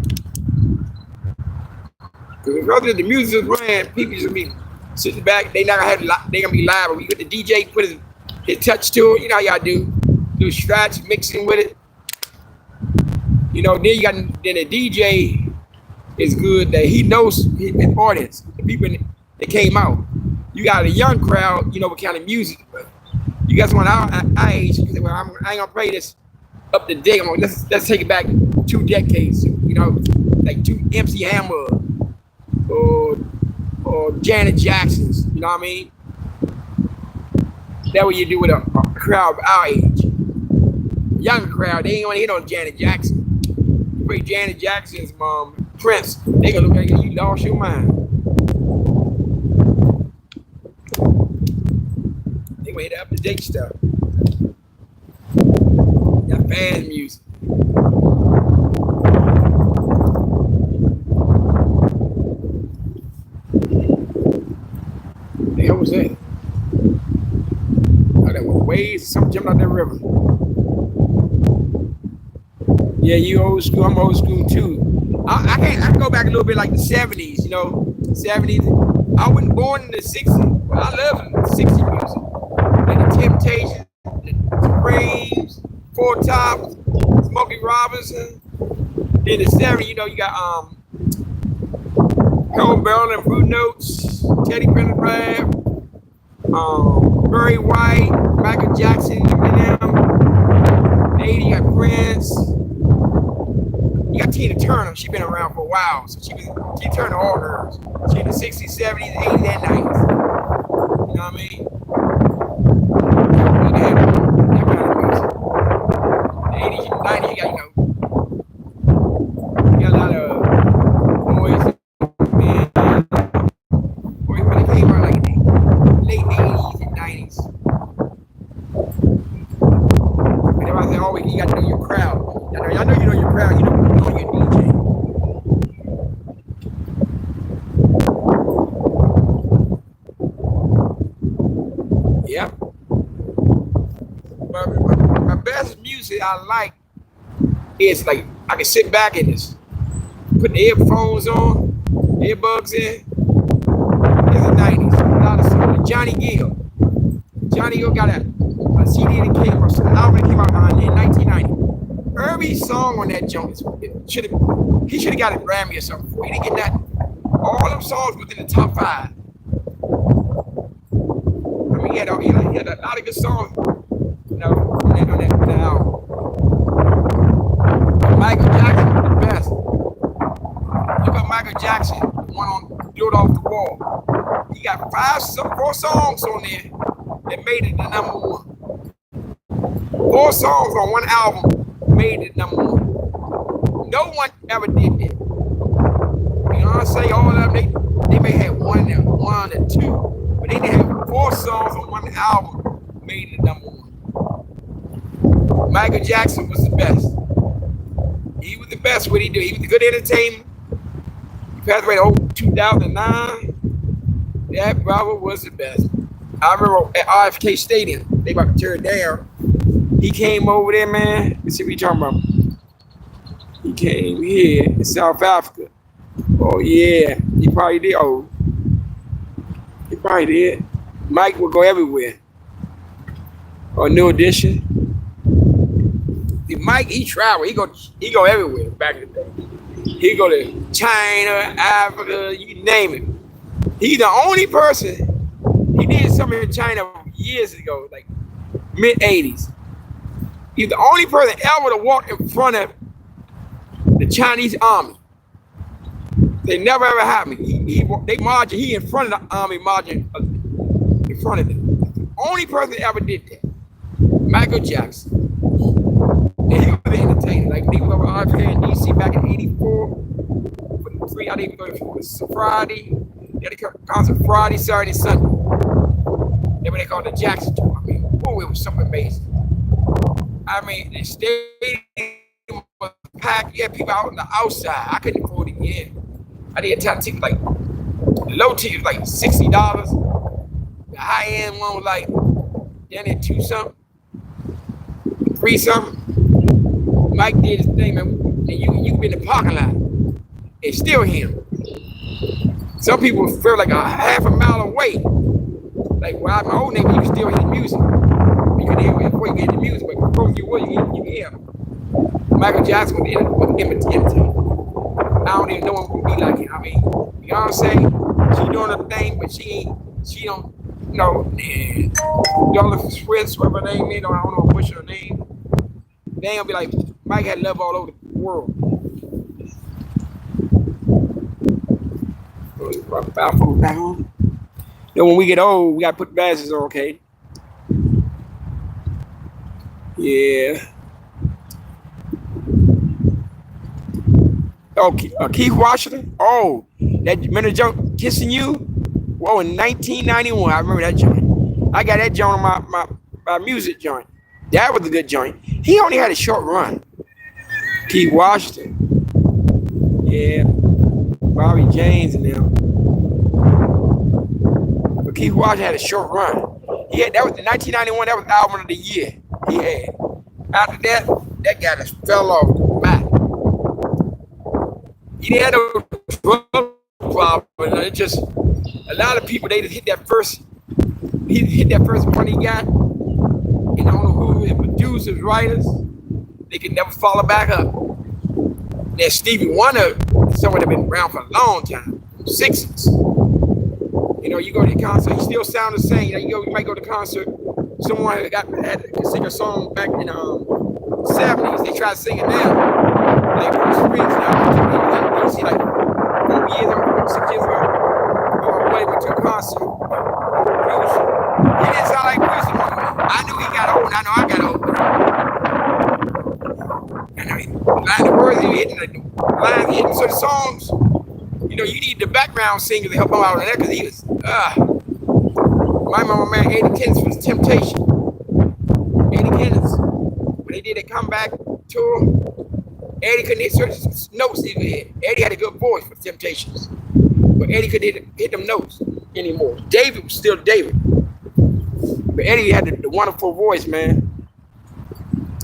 Because rather the music is playing, people just be sitting back, they gonna be live, but we get the DJ put his touch to it, you know how y'all do scratch, mixing with it. You know, then the DJ is good that he knows his audience, the people that came out. You got a young crowd, you know what kind of music, but you got someone our age, you say, well, I ain't gonna play this up to date. Let's take it back 2 decades, you know, like 2 MC Hammer or Janet Jackson's, you know what I mean? That's what you do with a crowd of our age. Younger crowd, they ain't gonna hit on Janet Jackson. You play Janet Jackson's Prince, they gonna look like you lost your mind. They gonna hit up to date stuff. Got fast music. The hell was that? Oh, that was waves. Something jumped out that river. Yeah, you old school. I'm old school too. I can go back a little bit like the 70s, you know, 70s. I wasn't born in the 60s, but I love the 60s music. Like the Temptations, the Supremes, Four Tops, Smokey Robinson. Then the 70s, you know, you got Cold Barrel and Blue Notes, Teddy Pendergrass, Barry White, Michael Jackson, Eminem. The 80s, you got Prince. You got Tina Turner. She's been around for a while, so she Turner all hers. She in the 60s, 70s, 80s, and 90s. You know what I mean? We had that kind of music. The 80s and 90s, you got a lot of boys, man. Boys when they came out like the late 80s and 90s. And everybody say, always you got to know your crowd. I know you know your crowd. You know your DJ. Yeah. My best music I like is like I can sit back and just put the earphones on, earbuds in. In the 90s, a lot of songs. Johnny Gill. Johnny Gill got a CD that came out, an album that came out in 1990. Every song on that joint he should have got a Grammy or something. He didn't get that. All them songs within the top 5. I mean, he had a lot of good songs, you know, on that album. Michael Jackson was the best. Look at Michael Jackson, the one on Built Off the Wall. He got 4 songs on there that made it the #1. 4 songs on one album made it #1. No one ever did that. You know what I'm saying? All of them, they may have one or two, but they didn't have 4 songs on one album made it #1. Michael Jackson was the best. He was the best. What he do? He was a good entertainment. He passed away in 2009. That brother was the best. I remember at RFK Stadium, they about to tear it down. He came over there, man. Let's see what you talking about. He came here in South Africa. Oh yeah, he probably did. Oh, he probably did. Mike would go everywhere. Or New Edition. Mike, he traveled. He go everywhere back in the day. He go to China, Africa, you name it. He's the only person. He did something in China years ago, like mid 80s. He's the only person ever to walk in front of the Chinese army. They never ever happened. They marching. He in front of the army marching in front of them. The only person that ever did that. Michael Jackson. And he was an entertainer. Like they was over RFK in DC back in '84. For 3, I didn't go to Friday. They had a concert Friday, Saturday, Sunday. That's what they called the Jackson tour. I mean, oh, it was something amazing. I mean, the stadium was packed. You had people out on the outside. I couldn't afford to get in. I did a ticket like the low ticket was like $60. The high end one was like down at 2 something, 3 something. Mike did his thing, man, and you could be in the parking lot and still hear him. Some people feel like a half a mile away. Like where my old neighbor, you can still hear the music. You can hear before you get the music, but before you would, you hear him. Michael Jackson was imitating. I don't even know what would be like it. I mean, Beyonce, she doing her thing, but she don't, you know, Dollar Swiss, whatever her name is, I don't know what's her name. They ain't gonna be like, Mike had love all over the world. Down. You know, when we get old, we gotta put glasses on, okay? Yeah. Oh, Keith Washington. Oh, that minute joint Kissing You. Whoa, in 1991, I remember that joint. I got that joint on my music joint. That was a good joint. He only had a short run. Keith Washington. Yeah. Bobby James and them. But Keith Washington had a short run. That was the 1991. That was album of the year he had. After that guy just fell off the map. He didn't have no drug problem. It's just a lot of people, they just hit that first money he got. And I don't know who his producers, writers, they could never follow back up. Then Stevie Wonder, someone that been around for a long time, 60s. You know, you go to the concert, he still sound the same. You might go to the concert, someone had to sing a song back in the 70s. They try to sing it now. Like Bruce Springsteen, you see like 4 years ago, 6 years ago, I went to a concert. Bruce He didn't sound like Christian no more. I knew he got old, and I know I got old. I know the words he hitting, the lines he hitting certain songs. You know, you need the background singer to help him out on that because he was. My mama man Eddie Kenneth was Temptation. Eddie Kenneth, when they did a comeback tour, Eddie couldn't hit certain notes he could hit. Eddie had a good voice for Temptations, but Eddie couldn't hit them notes anymore. David was still David, but Eddie had the wonderful voice, man.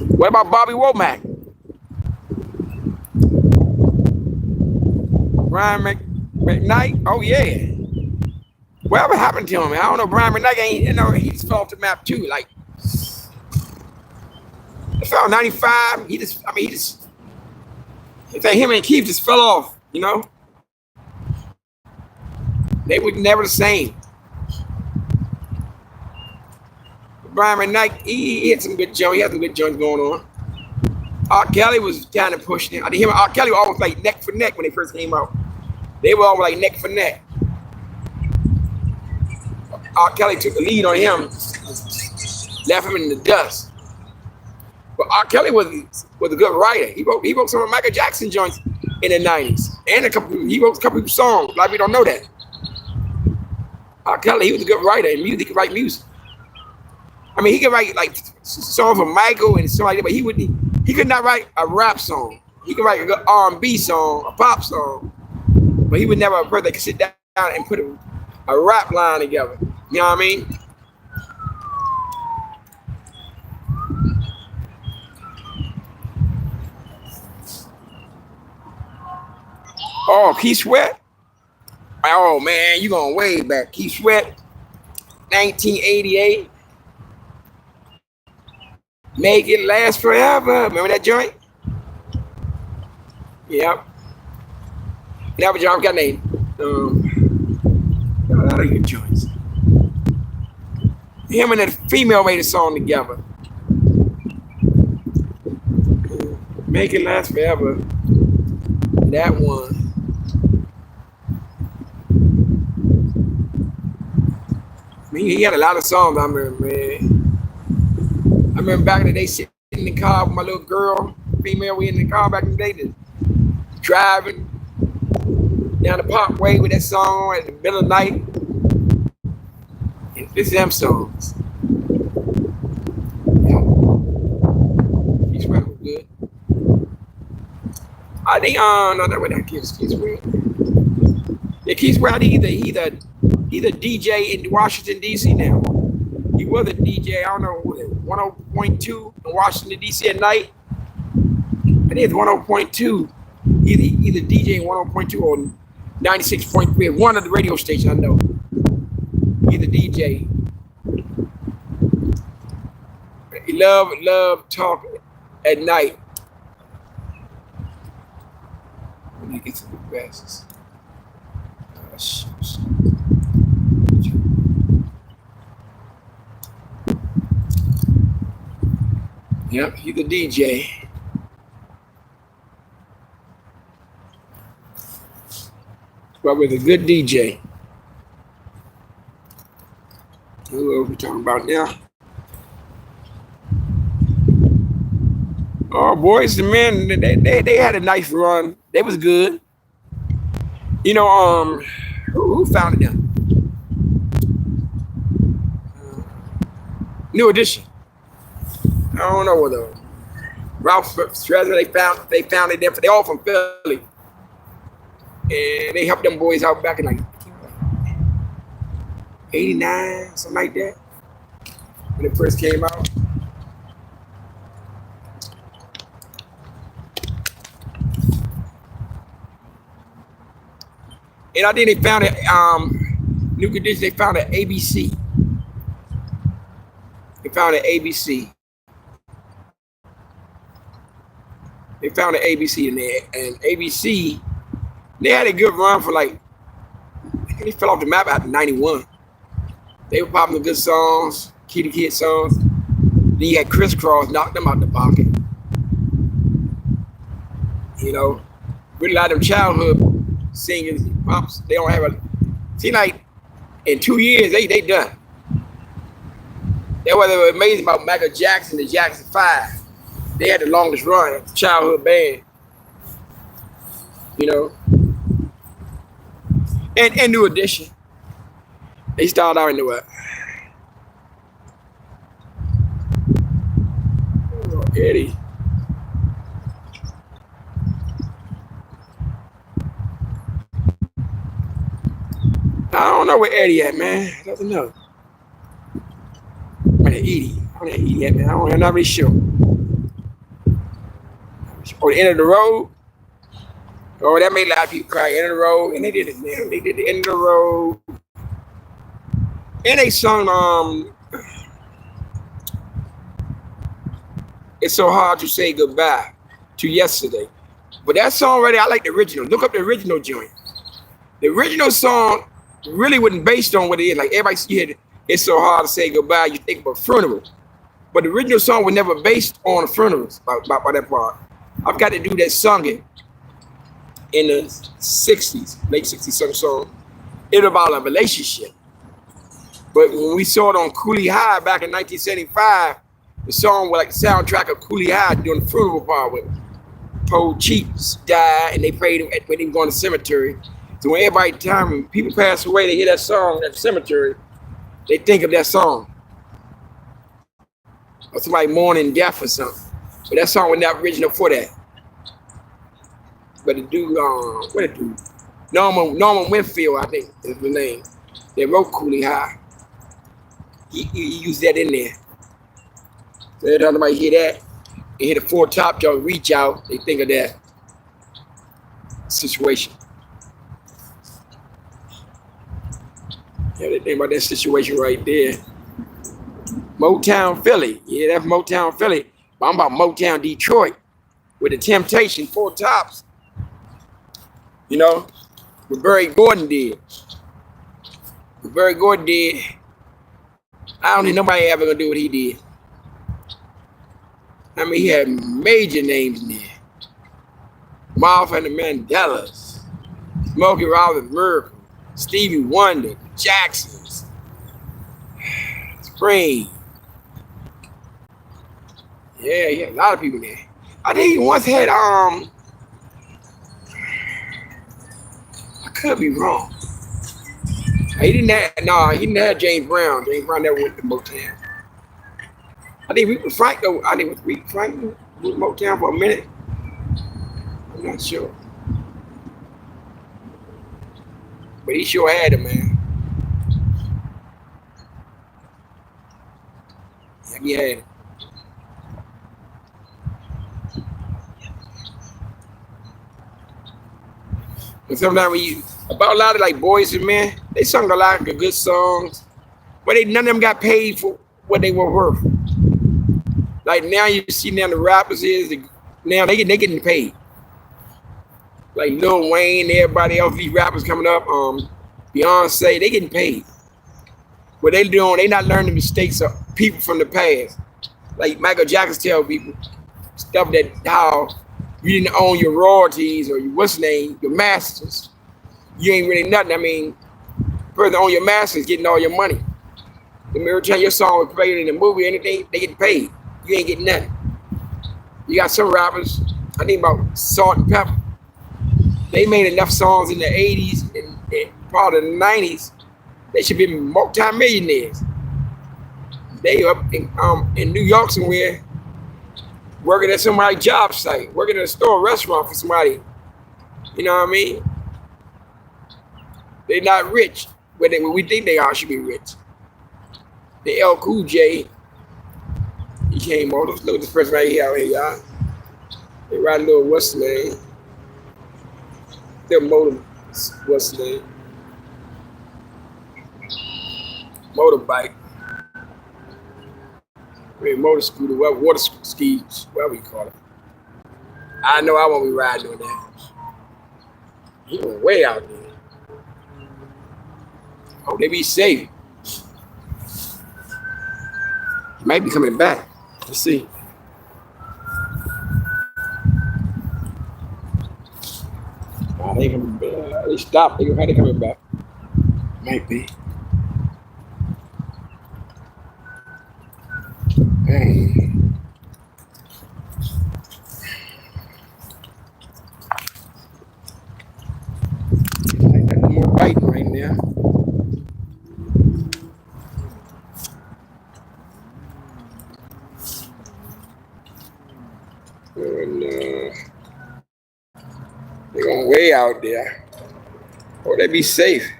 What about Bobby Womack? Brian McKnight? Oh yeah. Whatever happened to him? I don't know. Brian McKnight ain't, you know, he just fell off the map too. Like, he fell 95. He just, it's like him and Keith just fell off, you know? They were never the same. Brian McKnight, he had some good joints. He had some good joints going on. R. Kelly was kind of pushing him. I think him and R. Kelly were always like neck for neck when they first came out. They were always like neck for neck. R. Kelly took the lead on him, left him in the dust. But R. Kelly was a good writer. He wrote some of Michael Jackson joints in the 90s. And he wrote a couple of songs. A lot of people don't know that. R. Kelly, he was a good writer and music. He could write music. I mean, he could write like songs for Michael and stuff like that, but he could not write a rap song. He could write a good R&B song, a pop song, but he would never a person that could sit down and put a rap line together. You know what I mean? Oh, Keith Sweat. Oh man, you going way back. Keith Sweat, 1988. Make It Last Forever. Remember that joint? Yep. That was John got named. A lot of good joints. Him and the female made a song together. Make It Last Forever. That one. I mean, he had a lot of songs, I remember, man. I remember back in the day sitting in the car with my little girl, female, we in the car back in the day, just driving down the parkway with that song at the middle of the night. It's them songs. Yeah. Keith Sweat was good. I think, no, that was not Keith Sweat. Yeah, Keith Sweat, he's a DJ in Washington, D.C. now. He was a DJ, I don't know, what was it, 10.2 in Washington, D.C. at night. I think it's 10.2. Either DJ 10.2 or 96.3. One of the radio stations I know. Either DJ. He loved talk at night. Let me get some good glasses. Shoot. Yep, he's a DJ. But with a good DJ. Who are we talking about now? Oh, Boys the Men, they had a nice run. They was good. You know, who founded them? New Edition. I don't know whether Ralph Strazzer, they founded them. They all from Philly. And they helped them boys out back in like 89, something like that. When it first came out. And I think they founded New Condition, they founded ABC. They founded ABC. They founded ABC in there, and ABC, they had a good run for like, they fell off the map after 91. They were popping the good songs, Kid Kid songs. Then you had Crisscross, knocked them out the pocket. You know, really a lot of them childhood singers, pops, they don't have a, see like, in 2 years, they done. That was what was amazing about Michael Jackson, the Jackson 5. They had the longest run, childhood band, you know. And New Edition. They started out in the what? Oh, Eddie. I don't know where Eddie at, man. I don't know. Where Eddie? I don't know Eddie at, man. I'm not really sure. Or the end of the road. Oh, that made a lot of people cry. End of the road, and they did it. Man. They did the end of the road, and they sung "It's So Hard to Say Goodbye to Yesterday." But that song right there, I like the original. Look up the original joint. The original song really wasn't based on what it is. Like everybody see "It's So Hard to Say Goodbye." You think about funeral, but the original song was never based on funerals. By that part, I've got to do that song in the 60s, late 60s, some song. It was about a relationship. But when we saw it on Cooley High back in 1975, the song was like the soundtrack of Cooley High during the funeral part with Poe Cheeks died and they prayed when they were going to the cemetery. So when when people pass away, they hear that song at the cemetery, they think of that song. Or somebody mourning death or something. But that song was not original for that. But the dude, what the dude? Norman Winfield, I think is the name. They wrote Cooley High. He used that in there. So every time somebody hear that, they hear the four top joint reach out, they think of that situation. Yeah, they think about that situation right there. Motown Philly. Yeah, that's Motown Philly. But I'm about Motown Detroit with the Temptation, four tops. You know, what Barry Gordon did. What Barry Gordon did, I don't think nobody ever gonna do what he did. I mean, he had major names in there. Martha and the Mandelas, Smokey Robinson Miracle, Stevie Wonder, Jacksons, Spring. Yeah, a lot of people there. I think he once had I could be wrong. He didn't have James Brown. James Brown never went to Motown. I think Rita Frank though. I think Rita Frank was Motown for a minute. I'm not sure. But he sure had it, man. Yeah, he had it. And sometimes about a lot of like Boys and Men, they sung a lot of good songs, but none of them got paid for what they were worth. Like now you see now the rappers now they getting paid. Like Lil Wayne, everybody else, these rappers coming up, Beyonce, they getting paid. What they doing, they not learning the mistakes of people from the past. Like Michael Jackson tell people stuff that how you didn't own your royalties or your masters. You ain't really nothing. I mean, further on your masters getting all your money. Every time your song was played in the movie, anything, they get paid. You ain't getting nothing. You got some rappers, I think about Salt and Pepper. They made enough songs in the 80s and part of the 90s. They should be multi-millionaires. They up in New York somewhere, working at somebody's job site, working at a store, restaurant for somebody. You know what I mean? They're not rich, but we think they all should be rich. The L Cool J, he came on. Look at this person right here, y'all. They ride a little, what's the name? Their motor, what's the name? Motorbike. I mean, motor scooter, water skis, whatever you call it. I know I won't be riding on that. He went way out there. Hope they be safe. Might be coming back. Let's see. They stopped. They coming back. Might be. Mm. Like that more biting right now. And they're going way out there. Or they be safe.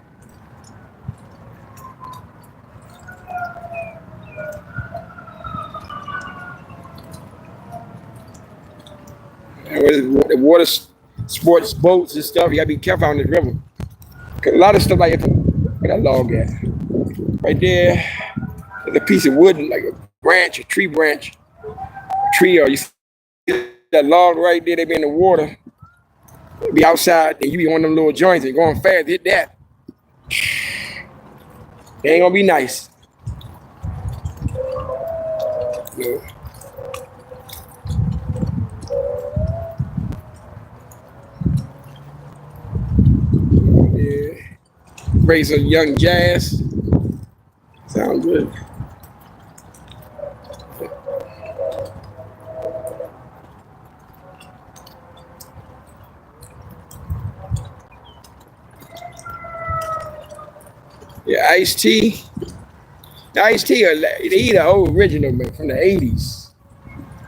And with the water sports boats and stuff, you gotta be careful on this river. 'Cause a lot of stuff like where that log at? Right there, there's a piece of wood, like a branch, a tree branch, a tree, or you see that log right there, they be in the water, be outside, and you be on them little joints and going fast, hit that. It ain't gonna be nice. You know? Yeah. Raise a young jazz. Sound good. Yeah, iced tea. Iced tea, they eat the old original man from the 80s.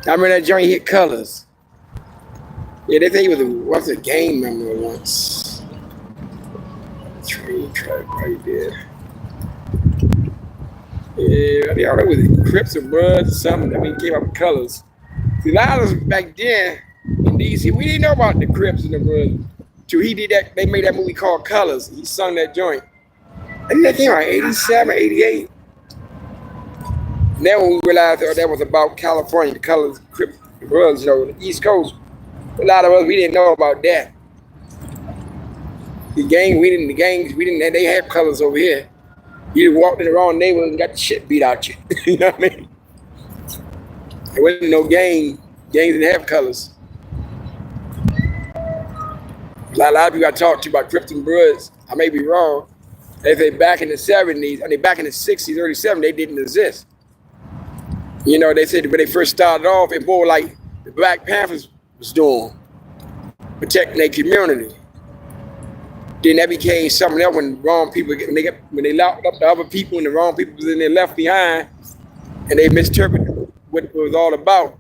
I remember that joint hit colors. Yeah, they think it was what's a game member once. Train track right there. Yeah, I thought it was Crips or Bloods or something. I mean, it came up with colors. See, a lot of us back then in DC, we didn't know about the Crips and the Bloods. Till he did that, they made that movie called Colors. He sung that joint. I think that came out 87, 88. And then when we realized that was about California, the Colors, Crips, the Bloods, the East Coast. A lot of us, we didn't know about that. The gangs, we didn't, they had colors over here. You walked in the wrong neighborhood and got the shit beat out you. You know what I mean? There wasn't no gangs didn't have colors. A lot of people I talked to about Crips and Bloods, I may be wrong. They say back in the 70s, I mean back in the 60s, early 70s, they didn't exist. You know, they said when they first started off, it more like the Black Panthers was doing, protecting their community. Then that became something else when wrong people when they locked up the other people and the wrong people was in there left behind, and they misinterpreted what it was all about.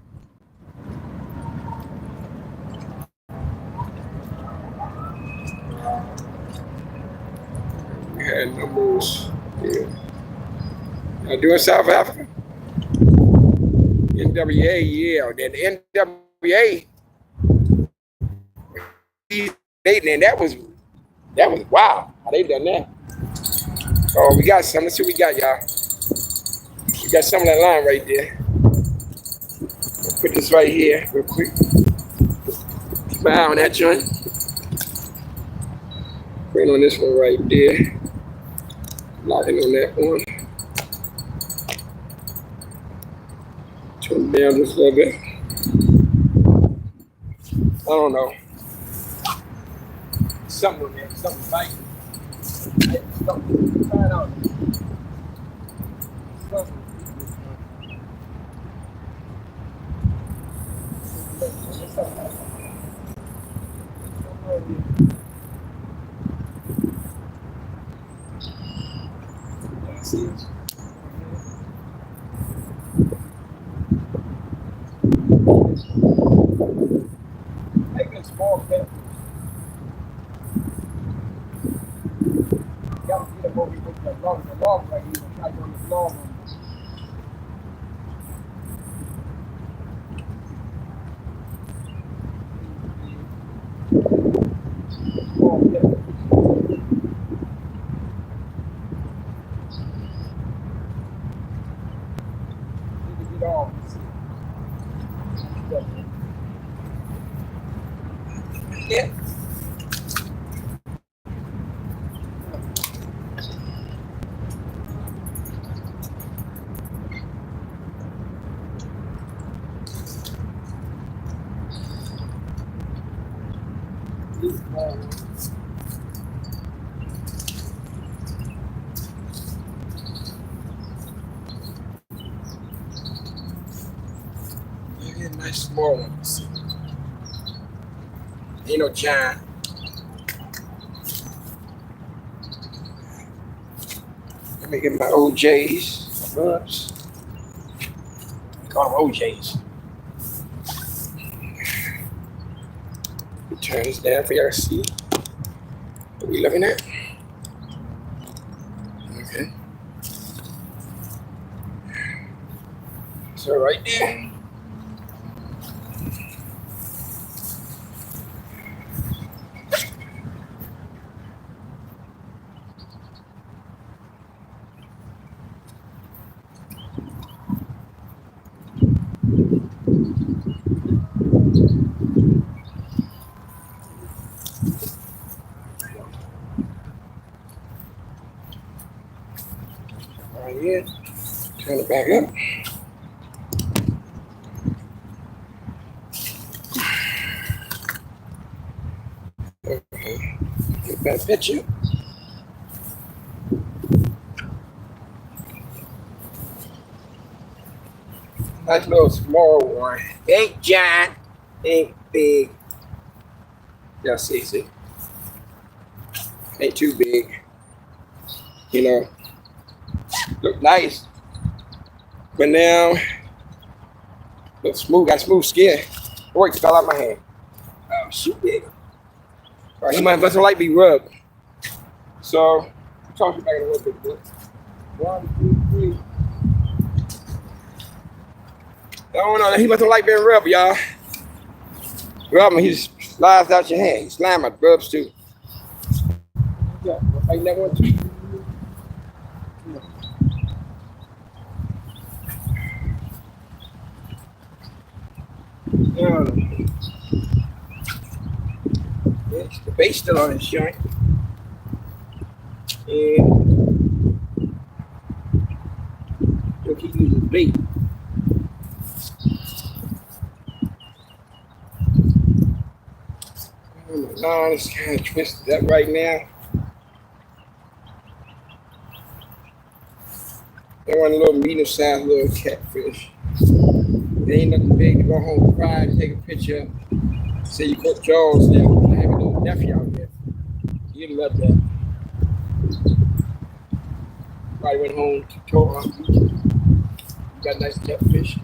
We had numbers. Yeah. Now doing South Africa. NWA, yeah. Then the NWA, and that was wow. How they done that? Oh, we got some. Let's see what we got, y'all. We got some of that line right there. I'll put this right here real quick. Keep an eye on that joint. Wait on this one right there. Locking on that one. Turn down just a little bit. I don't know. Something on there, something biting. Something. Try it out. Something. See it? Make a small catfish. You gotta get them over with the log right here. Try to go on the log on this. Small catfish. Need to get off. Yeah. Nice small one. Let's see. Ain't no giant. Let me get my OJs. Oops. Call them OJs. Turn this down for y'all to see what we looking at. Okay. So right there. Right here. Turn it back up. Okay. Get that picture. Nice little small one. Ain't giant. Ain't big. Y'all see? Ain't too big. You know. Look nice. But now, look smooth. Got smooth skin. Oh, it fell out my hand. Oh, shoot, big. All right, he must like be rubbed. So, I'll talk to you back in a little bit. 1, 2, 3. I don't know. He must like being rubbed, y'all. Rub him, he just slides out your hand. He slime my rubs too. Yeah, like that one too. The base still on his joint. And he'll keep using the bait. My line is kind of twisted up right now. They want a little medium-sized little catfish. They ain't nothing big to go home and cry and take a picture. Say you put jaws there. I have a little nephew out there. You'd love that. Probably went home to tour. Got nice catfish.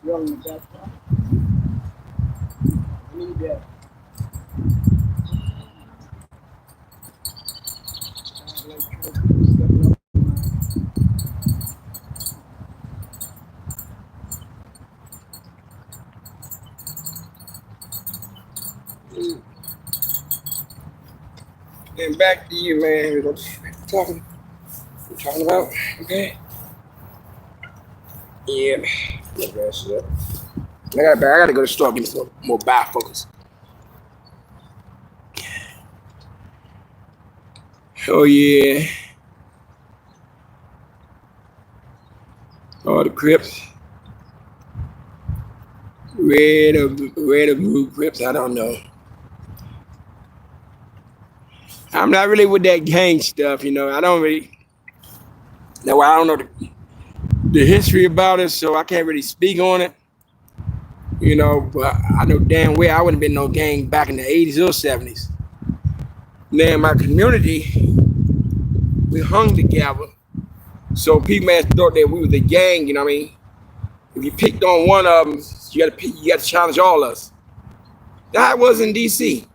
Young in the back. I need that. And back to you, man. What we're talking about, okay? Yeah. I gotta go to the store and get some more bifocals. Oh yeah. All the Crips. Red or blue Crips, I don't know. I'm not really with that gang stuff, you know. I don't know the history about it, so I can't really speak on it. You know, but I know damn well I wouldn't have been no gang back in the 80s or 70s. Now in my community, we hung together. So people thought that we was a gang, you know what I mean? If you picked on one of them, you gotta challenge all of us. That was in DC.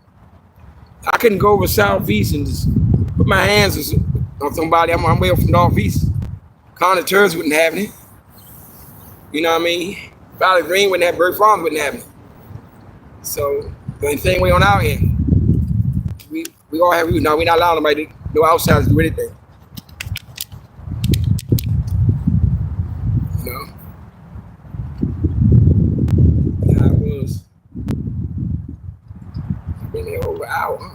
I couldn't go over Southeast and just put my hands on somebody. I'm way up from Northeast. Conner Terrace wouldn't have it. You know what I mean? Valley Green wouldn't have it. Bird Farms wouldn't have it. So the same way on our end. We all have, we're not allowing nobody, no outsiders to do anything. You know? Yeah, I was. I've been there over an hour.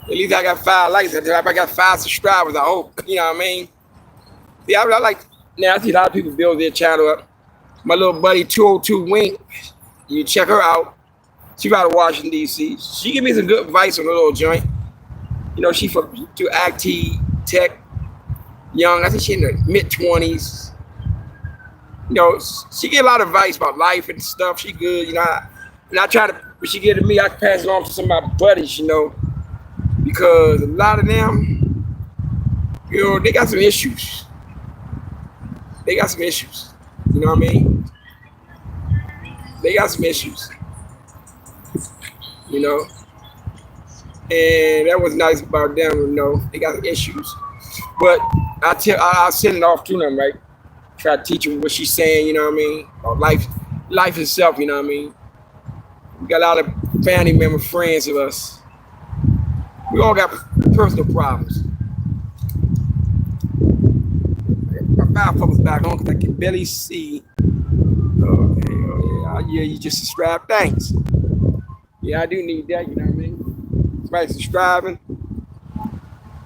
At least I got 5 likes. I got 5 subscribers, I hope. You know what I mean? Yeah, I like, now I see a lot of people build their channel up. My little buddy 202 Wink, You check her out. She out of Washington D.C. She give me some good advice on a little joint. You know, she from to IT Tech, young. I think she in the mid 20s. You know, she get a lot of advice about life and stuff. She good. You know, and I try to. When she get to me, I can pass it on to some of my buddies. You know, because a lot of them, you know, they got some issues. They got some issues. You know what I mean? They got some issues. You know, and that was nice about them. You know, they got some issues. But I'll send it off to them, right? Try to teach them what she's saying. You know what I mean? About life itself. You know what I mean? We got a lot of family member friends of us. We all got personal problems. My bifocal's back on because I can barely see. Okay, oh yeah, you just subscribe. Thanks. Yeah, I do need that, you know what I mean? Somebody subscribing.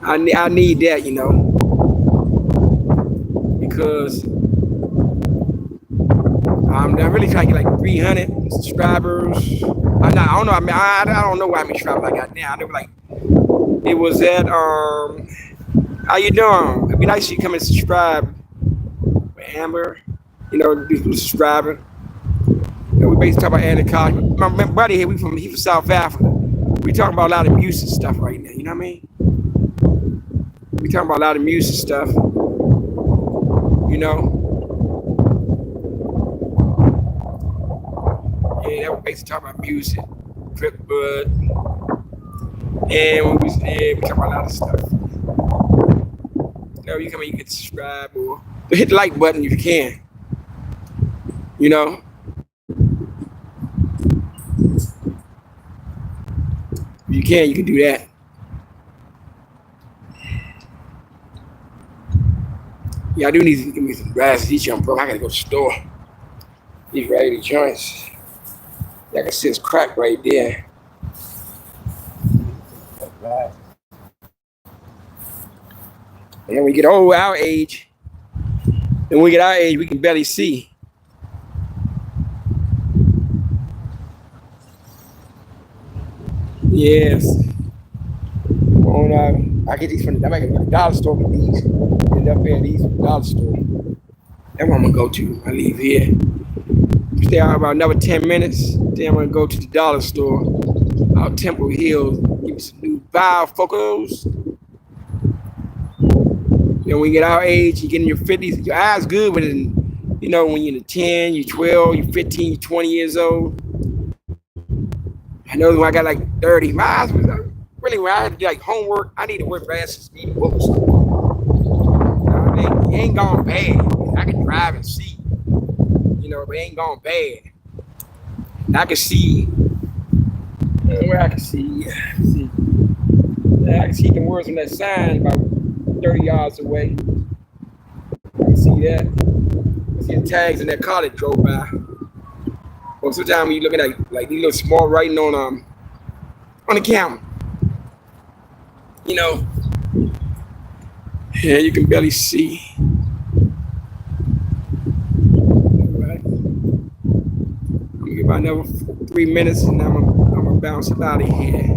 I need that, you know. Because I'm really trying to get like 300 subscribers. I don't know. I mean, I don't know how many subscribers I got now. I know like it was at how you doing? It'd be nice if you come and subscribe. Amber, you know, do subscribing. You know, we basically talk about Anacostia. My buddy here, he from South Africa. We talking about a lot of music stuff right now. You know what I mean? We talking about a lot of music stuff. You know. Yeah, that was basically talking about music, Crip Bud, and we talking about a lot of stuff. You know, you come in, you can subscribe or hit the like button if you can. You know. If you can do that. Yeah, I do need to give me some grass. These young bro, I gotta go to the store. These raggedy joints. Yeah, I can see it's crack right there. Right. And when we get old, our age, and when we get our age, we can barely see. Yes. I get these from I might go to the dollar store with these. End up at these from the dollar store. That's what I'm gonna go to. I leave here. Stay out about another 10 minutes. Then I'm gonna go to the dollar store out Temple Hill. Get me some new bifocals. You know, when you get our age, you get in your 50s, your eyes good, but then, you know, when you're 10, you're 12, you're 15, you're 20 years old. I know when I got like 30, my eyes was really when I had to do like homework, I need to wear glasses, need books. It ain't gone bad. I can drive and see, you know, but it ain't gone bad. And I can see where I can see. I can see the words on that sign about 30 yards away. I can see that. I see the tags in that car that drove by. Well, sometimes when you looking at like these little small writing on the camera, you know, yeah, you can barely see. All right. I'm gonna give about another 3 minutes, and I'm gonna bounce out of here.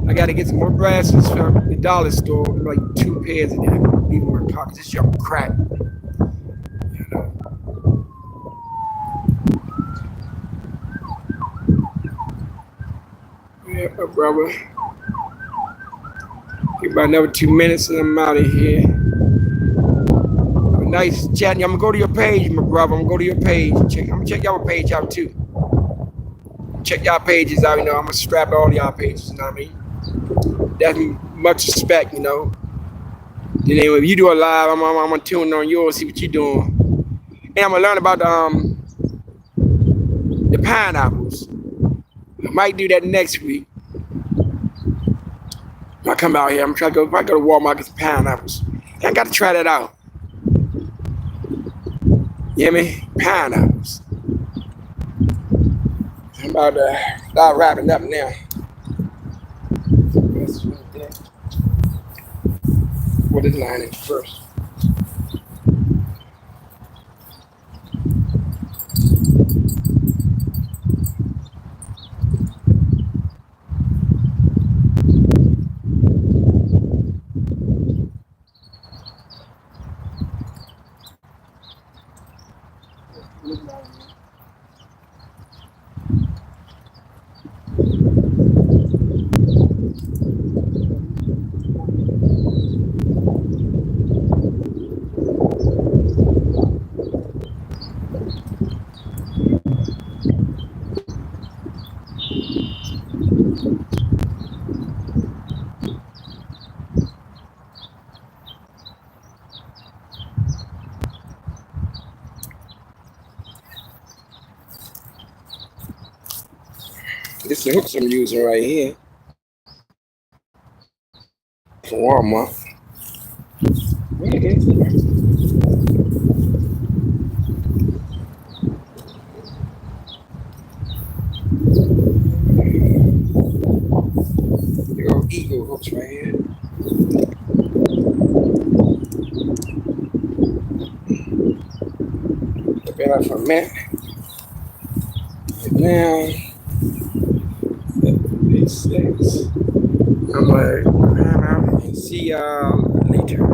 I gotta get some more glasses from the dollar store, like 2 pairs of them. Leave them in my pocket. This young crack. You know. Yeah, my brother. Give about another 2 minutes and I'm out of here. Have a nice chatting. I'm gonna go to your page, my brother. I'm gonna go to your page. I'm gonna check y'all page out too. Check y'all pages out, you know. I'm gonna subscribe to all y'all pages, you know what I mean? Definitely much respect, you know. Then if you do a live, I'm gonna tune on yours, see what you're doing. And I'm gonna learn about the pineapples. I might do that next week. When I come out here, I'm trying to go. If I go to Walmart, get some pineapples. I got to try that out. You hear me? Pineapples. I'm about to start wrapping up now. What is line in first? This is the hooks I'm using right here from Walmart. Where is it? Big old eagle hooks right here. Put that out for a minute. And now, it says, I'm like, see y'all later.